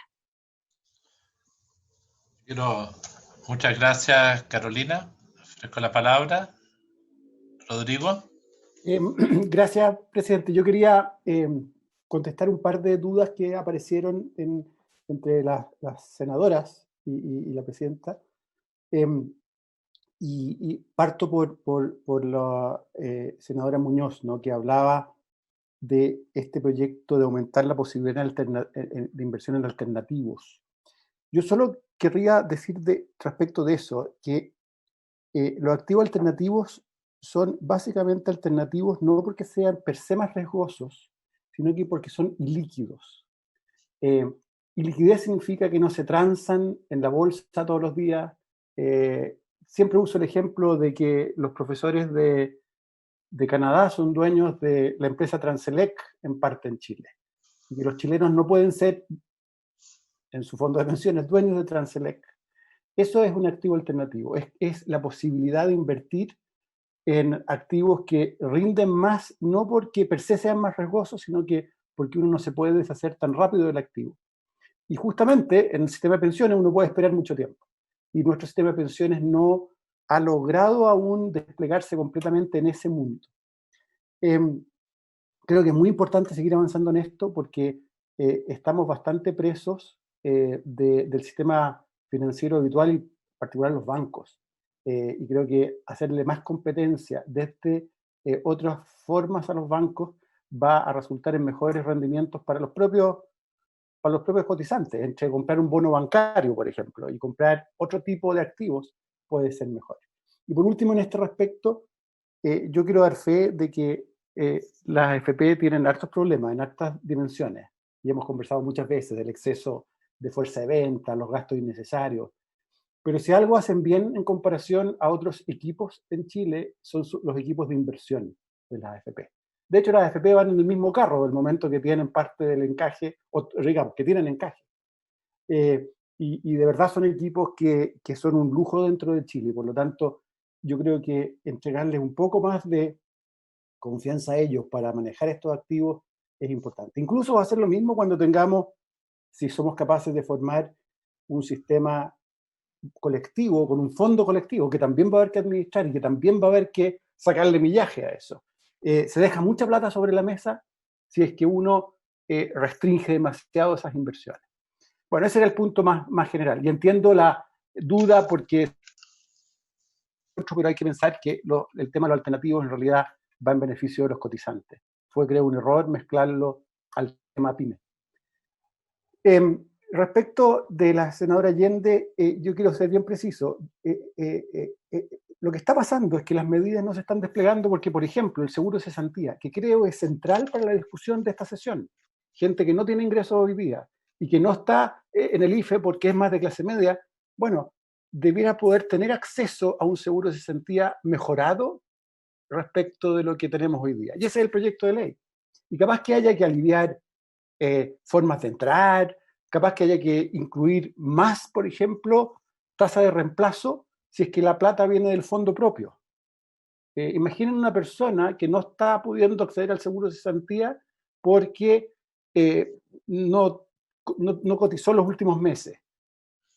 Muchas gracias, Carolina. Ofrezco la palabra. Rodrigo. Gracias, presidente. Yo quería contestar un par de dudas que aparecieron entre las senadoras y la presidenta. Y parto por la senadora Muñoz, ¿no?, que hablaba de este proyecto de aumentar la posibilidad de inversión en alternativos. Yo solo querría decir respecto de eso, que los activos alternativos son básicamente alternativos no porque sean per se más riesgosos, sino que porque son ilíquidos. Y liquidez significa que no se transan en la bolsa todos los días. Siempre uso el ejemplo de que los profesores de Canadá son dueños de la empresa Transelec, en parte en Chile. Y que los chilenos no pueden ser, en su fondo de pensiones, dueños de Transelec. Eso es un activo alternativo. Es la posibilidad de invertir en activos que rinden más, no porque per se sean más riesgosos, sino que porque uno no se puede deshacer tan rápido del activo. Y justamente en el sistema de pensiones uno puede esperar mucho tiempo. Y nuestro sistema de pensiones no ha logrado aún desplegarse completamente en ese mundo. Creo que es muy importante seguir avanzando en esto porque estamos bastante presos del sistema financiero habitual y en particular los bancos. Y creo que hacerle más competencia desde otras formas a los bancos va a resultar en mejores rendimientos para los propios cotizantes. Entre comprar un bono bancario, por ejemplo, y comprar otro tipo de activos puede ser mejor. Y por último, en este respecto, yo quiero dar fe de que las AFP tienen hartos problemas en hartas dimensiones. Y hemos conversado muchas veces del exceso de fuerza de venta, los gastos innecesarios. Pero si algo hacen bien en comparación a otros equipos en Chile, son los equipos de inversión de las AFP. De hecho, las AFP van en el mismo carro del momento que tienen parte del encaje, o digamos, que tienen encaje. Y de verdad son equipos que son un lujo dentro de Chile. Por lo tanto, yo creo que entregarles un poco más de confianza a ellos para manejar estos activos es importante. Incluso va a ser lo mismo cuando tengamos, si somos capaces de formar un sistema colectivo, con un fondo colectivo, que también va a haber que administrar y que también va a haber que sacarle millaje a eso. Se deja mucha plata sobre la mesa si es que uno restringe demasiado esas inversiones. Bueno, ese era el punto más general. Y entiendo la duda porque pero hay que pensar que el tema de los alternativos en realidad va en beneficio de los cotizantes. Fue, creo, un error mezclarlo al tema PYME. Respecto de la senadora Allende, yo quiero ser bien preciso. Lo que está pasando es que las medidas no se están desplegando porque, por ejemplo, el seguro de cesantía, que creo es central para la discusión de esta sesión, gente que no tiene ingresos hoy día y que no está en el IFE porque es más de clase media, bueno, debiera poder tener acceso a un seguro de cesantía mejorado respecto de lo que tenemos hoy día. Y ese es el proyecto de ley. Y capaz que haya que aliviar formas de entrar, capaz que haya que incluir más, por ejemplo, tasa de reemplazo si es que la plata viene del fondo propio. Imaginen una persona que no está pudiendo acceder al seguro de cesantía porque no cotizó los últimos meses,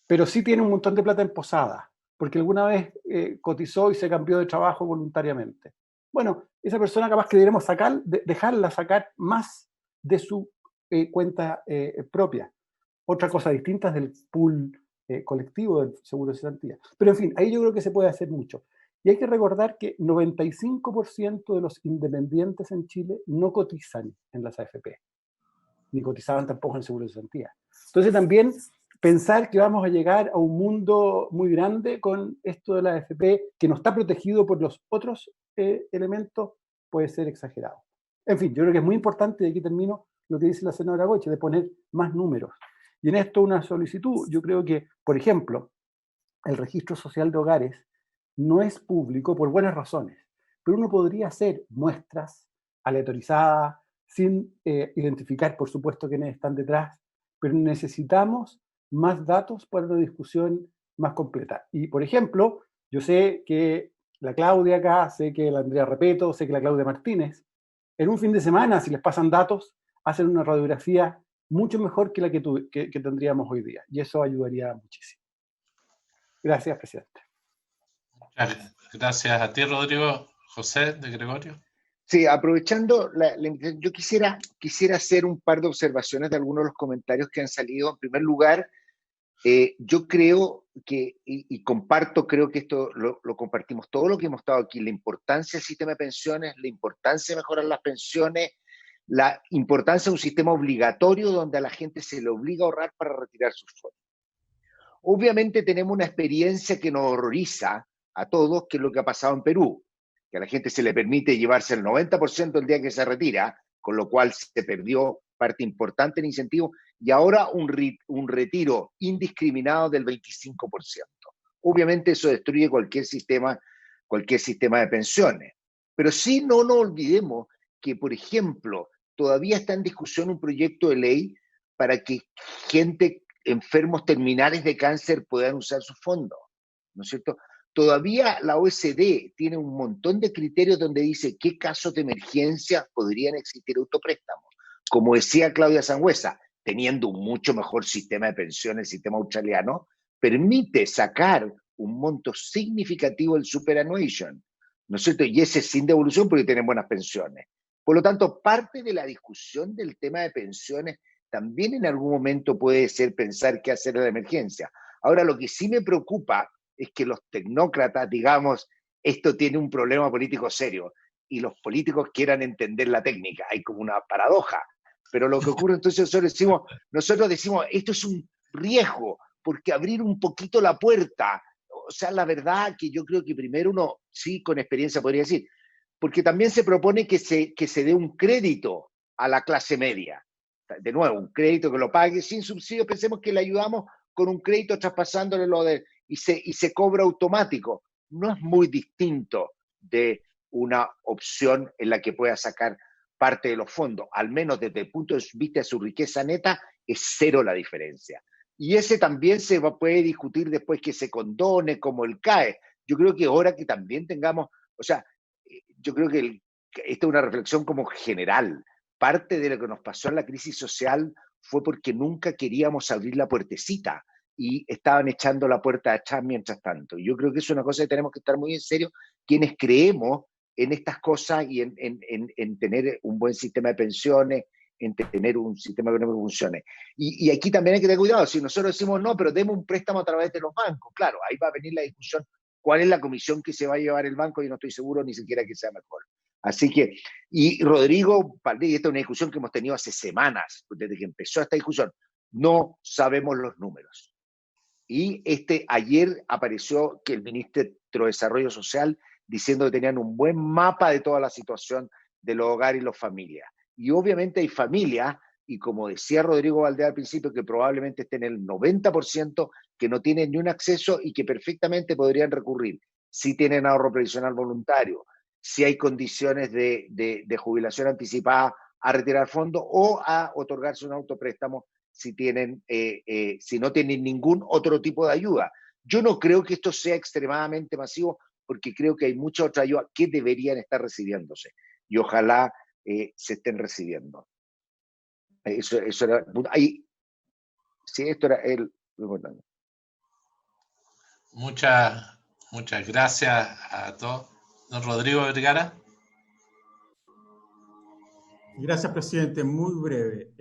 pero sí tiene un montón de plata en posada, porque alguna vez cotizó y se cambió de trabajo voluntariamente. Bueno, esa persona capaz que deberíamos dejarla sacar más de su cuenta propia. Otra cosa distinta es del pool colectivo del seguro de cesantía. Pero en fin, ahí yo creo que se puede hacer mucho. Y hay que recordar que 95% de los independientes en Chile no cotizan en las AFP, ni cotizaban tampoco en el seguro de cesantía. Entonces también pensar que vamos a llegar a un mundo muy grande con esto de la AFP que no está protegido por los otros elementos puede ser exagerado. En fin, yo creo que es muy importante, y aquí termino, lo que dice la senadora Goche, de poner más números. Y en esto una solicitud, yo creo que, por ejemplo, el registro social de hogares no es público por buenas razones, pero uno podría hacer muestras aleatorizadas, sin identificar, por supuesto, quiénes están detrás, pero necesitamos más datos para una discusión más completa. Y, por ejemplo, yo sé que la Claudia acá, sé que la Andrea Repeto, sé que la Claudia Martínez, en un fin de semana, si les pasan datos, hacen una radiografía mucho mejor que la que tendríamos hoy día. Y eso ayudaría muchísimo. Gracias, presidente. Gracias a ti, Rodrigo. José de Gregorio. Sí, aprovechando la invitación, yo quisiera hacer un par de observaciones de algunos de los comentarios que han salido. En primer lugar, yo creo que, y comparto, creo que esto lo compartimos todo lo que hemos estado aquí, la importancia del sistema de pensiones, la importancia de mejorar las pensiones, la importancia de un sistema obligatorio donde a la gente se le obliga a ahorrar para retirar sus fondos. Obviamente tenemos una experiencia que nos horroriza a todos, que es lo que ha pasado en Perú, que a la gente se le permite llevarse el 90% el día que se retira, con lo cual se perdió parte importante del incentivo, y ahora un retiro indiscriminado del 25%. Obviamente eso destruye cualquier sistema de pensiones. Pero sí no nos olvidemos que, por ejemplo, todavía está en discusión un proyecto de ley para que gente, enfermos terminales de cáncer, puedan usar sus fondos, ¿no es cierto? Todavía la OECD tiene un montón de criterios donde dice qué casos de emergencia podrían existir autopréstamos. Como decía Claudia Sangüesa, teniendo un mucho mejor sistema de pensiones, el sistema australiano, permite sacar un monto significativo del superannuation, ¿no es cierto? Y ese sin devolución porque tienen buenas pensiones. Por lo tanto, parte de la discusión del tema de pensiones también en algún momento puede ser pensar qué hacer en la emergencia. Ahora, lo que sí me preocupa es que los tecnócratas, digamos, esto tiene un problema político serio, y los políticos quieran entender la técnica. Hay como una paradoja. Pero lo que ocurre entonces, nosotros decimos, esto es un riesgo, porque abrir un poquito la puerta, o sea, la verdad que yo creo que primero uno, sí, con experiencia podría decir, porque también se propone que se dé un crédito a la clase media. De nuevo, un crédito que lo pague sin subsidio, pensemos que le ayudamos con un crédito traspasándole y se cobra automático. No es muy distinto de una opción en la que pueda sacar parte de los fondos, al menos desde el punto de vista de su riqueza neta, es cero la diferencia. Y ese también se puede discutir después que se condone como el CAE. Yo creo que ahora que también tengamos, o sea, yo creo que esta es una reflexión como general. Parte de lo que nos pasó en la crisis social fue porque nunca queríamos abrir la puertecita y estaban echando la puerta atrás mientras tanto. Y yo creo que es una cosa que tenemos que estar muy en serio, quienes creemos en estas cosas y en tener un buen sistema de pensiones, en tener un sistema económico que funcione. Y aquí también hay que tener cuidado. Si nosotros decimos, no, pero demos un préstamo a través de los bancos, claro, ahí va a venir la discusión, ¿cuál es la comisión que se va a llevar el banco? Yo no estoy seguro ni siquiera que sea mejor. Así que, y Rodrigo, y esta es una discusión que hemos tenido hace semanas, desde que empezó esta discusión, no sabemos los números. Y ayer apareció que el ministro de Desarrollo Social diciendo que tenían un buen mapa de toda la situación de los hogares y las familias. Y obviamente hay familias, y como decía Rodrigo Valdés al principio, que probablemente estén en el 90% que no tienen ni un acceso y que perfectamente podrían recurrir, si tienen ahorro previsional voluntario, si hay condiciones de jubilación anticipada a retirar fondos o a otorgarse un autopréstamo si no tienen ningún otro tipo de ayuda. Yo no creo que esto sea extremadamente masivo, porque creo que hay mucha otra ayuda que deberían estar recibiéndose y ojalá se estén recibiendo. Eso era ahí. Sí, esto era lo importante. Muchas gracias a todos. Don Rodrigo Vergara. Gracias, presidente. Muy breve.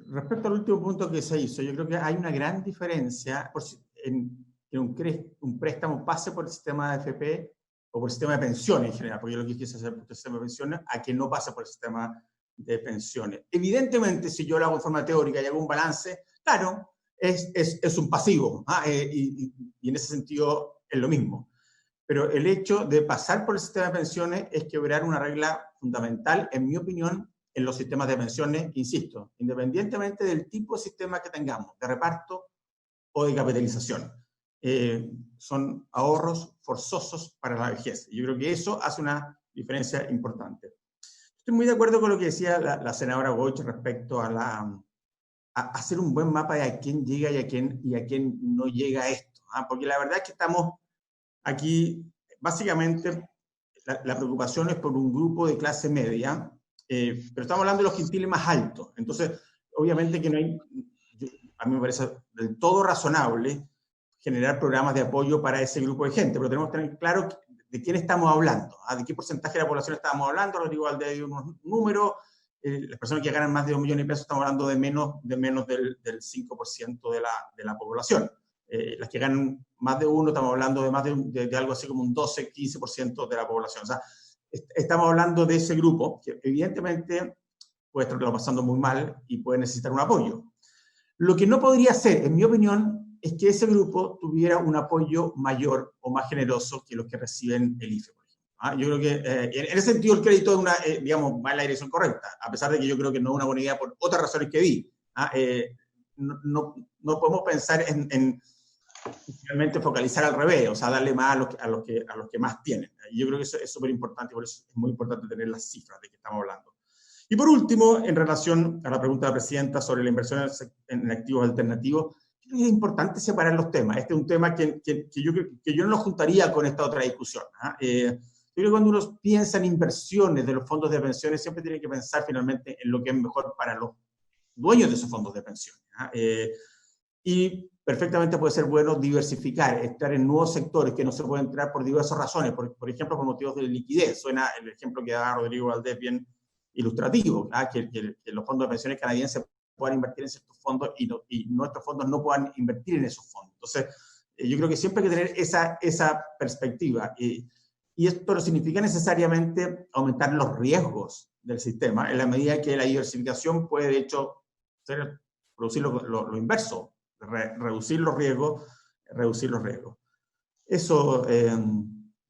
Respecto al último punto que se hizo, yo creo que hay una gran diferencia en que un préstamo pase por el sistema de AFP o por el sistema de pensiones en general, porque yo lo que quise hacer por el sistema de pensiones, a que no pase por el sistema de pensiones. Evidentemente, si yo lo hago en forma teórica y hago un balance, claro, es un pasivo, y en ese sentido es lo mismo. Pero el hecho de pasar por el sistema de pensiones es quebrar una regla fundamental, en mi opinión, en los sistemas de pensiones, insisto, independientemente del tipo de sistema que tengamos, de reparto o de capitalización. Son ahorros forzosos para la vejez. Y yo creo que eso hace una diferencia importante. Estoy muy de acuerdo con lo que decía la senadora Goich respecto a hacer un buen mapa de a quién llega y a quién no llega a esto. Porque la verdad es que estamos aquí, básicamente, la preocupación es por un grupo de clase media, pero estamos hablando de los quintiles más altos. Entonces, obviamente que no hay, a mí me parece del todo razonable generar programas de apoyo para ese grupo de gente, pero tenemos que tener claro de quién estamos hablando, ¿ah? ¿De qué porcentaje de la población estamos hablando? Rodrigo Valdés dio unos números. Las personas que ganan más de 1 millón de pesos estamos hablando de menos del 5% de la población. Las que ganan más de 1 estamos hablando de más de algo así como un 12-15% de la población. O sea, estamos hablando de ese grupo que evidentemente puede estarlo pasando muy mal y puede necesitar un apoyo. Lo que no podría ser, en mi opinión, es que ese grupo tuviera un apoyo mayor o más generoso que los que reciben el IFE, por ejemplo. Yo creo que en ese sentido el crédito es una, digamos, va en la dirección correcta, a pesar de que yo creo que no es una buena idea por otras razones que vi. No podemos pensar en realmente focalizar al revés, o sea, darle más a los que más tienen. Yo creo que eso es súper importante, por eso es muy importante tener las cifras de que estamos hablando. Y por último, en relación a la pregunta de la presidenta sobre la inversión en activos alternativos, creo que es importante separar los temas. Este es un tema que yo no lo juntaría con esta otra discusión. Yo creo que cuando uno piensa en inversiones de los fondos de pensiones, siempre tiene que pensar finalmente en lo que es mejor para los dueños de esos fondos de pensiones. Y perfectamente puede ser bueno diversificar, estar en nuevos sectores que no se pueden entrar por diversas razones, por ejemplo, por motivos de liquidez. Suena el ejemplo que da Rodrigo Valdés bien ilustrativo, que los fondos de pensiones canadienses puedan invertir en ciertos fondos y nuestros fondos no puedan invertir en esos fondos. Entonces, yo creo que siempre hay que tener esa perspectiva. Y esto no significa necesariamente aumentar los riesgos del sistema, en la medida que la diversificación puede, de hecho, producir lo inverso, reducir los riesgos. Eso,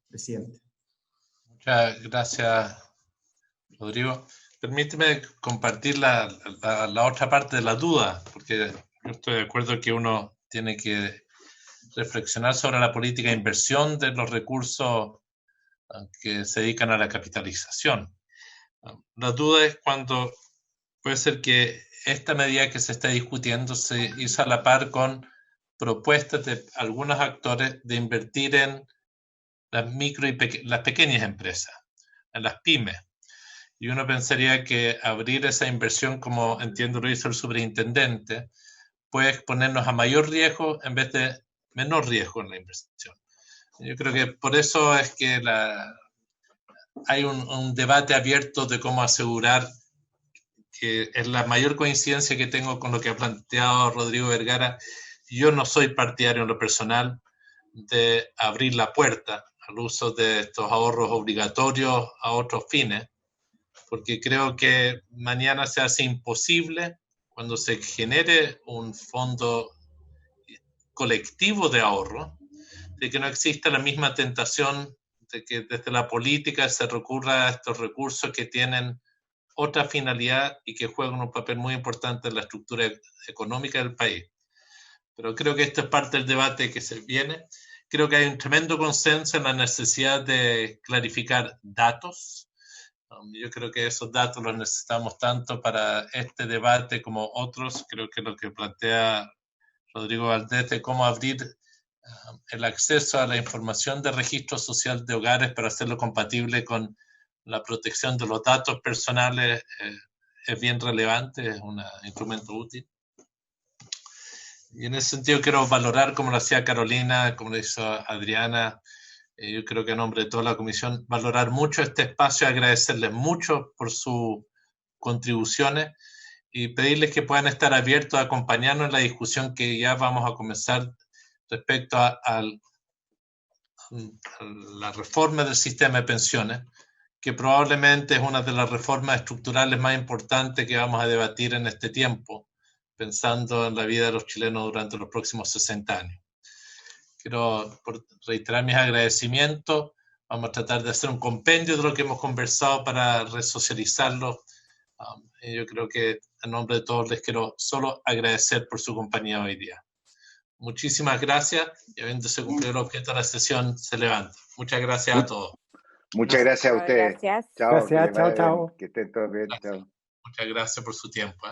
presidente. Muchas gracias, Rodrigo. Permíteme compartir la otra parte de la duda, porque yo estoy de acuerdo que uno tiene que reflexionar sobre la política de inversión de los recursos que se dedican a la capitalización. La duda es cuando puede ser que esta medida que se está discutiendo se hizo a la par con propuestas de algunos actores de invertir en las micro y las pequeñas empresas, en las pymes. Y uno pensaría que abrir esa inversión, como entiendo lo hizo el superintendente, puede exponernos a mayor riesgo en vez de menor riesgo en la inversión. Yo creo que por eso es que hay un debate abierto de cómo asegurar, que es la mayor coincidencia que tengo con lo que ha planteado Rodrigo Vergara. Yo no soy partidario en lo personal de abrir la puerta al uso de estos ahorros obligatorios a otros fines, porque creo que mañana se hace imposible cuando se genere un fondo colectivo de ahorro, de que no exista la misma tentación de que desde la política se recurra a estos recursos que tienen otra finalidad y que juegan un papel muy importante en la estructura económica del país. Pero creo que esto es parte del debate que se viene. Creo que hay un tremendo consenso en la necesidad de clarificar datos. Yo creo que esos datos los necesitamos tanto para este debate como otros. Creo que lo que plantea Rodrigo Valdés de cómo abrir el acceso a la información de registro social de hogares para hacerlo compatible con la protección de los datos personales es bien relevante, es un instrumento útil. Y en ese sentido quiero valorar, como lo hacía Carolina, como lo hizo Adriana, yo creo que en nombre de toda la comisión, valorar mucho este espacio, agradecerles mucho por sus contribuciones y pedirles que puedan estar abiertos a acompañarnos en la discusión que ya vamos a comenzar respecto a la reforma del sistema de pensiones, que probablemente es una de las reformas estructurales más importantes que vamos a debatir en este tiempo, pensando en la vida de los chilenos durante los próximos 60 años. Quiero reiterar mis agradecimientos. Vamos a tratar de hacer un compendio de lo que hemos conversado para resocializarlo. Yo creo que en nombre de todos les quiero solo agradecer por su compañía hoy día. Muchísimas gracias y habiéndose cumplido el objeto de la sesión, se levanta. Muchas gracias a todos. Muchas gracias a ustedes. Gracias. Chao. Gracias, chao, chao. Que estén todos bien. Chao. Muchas gracias por su tiempo.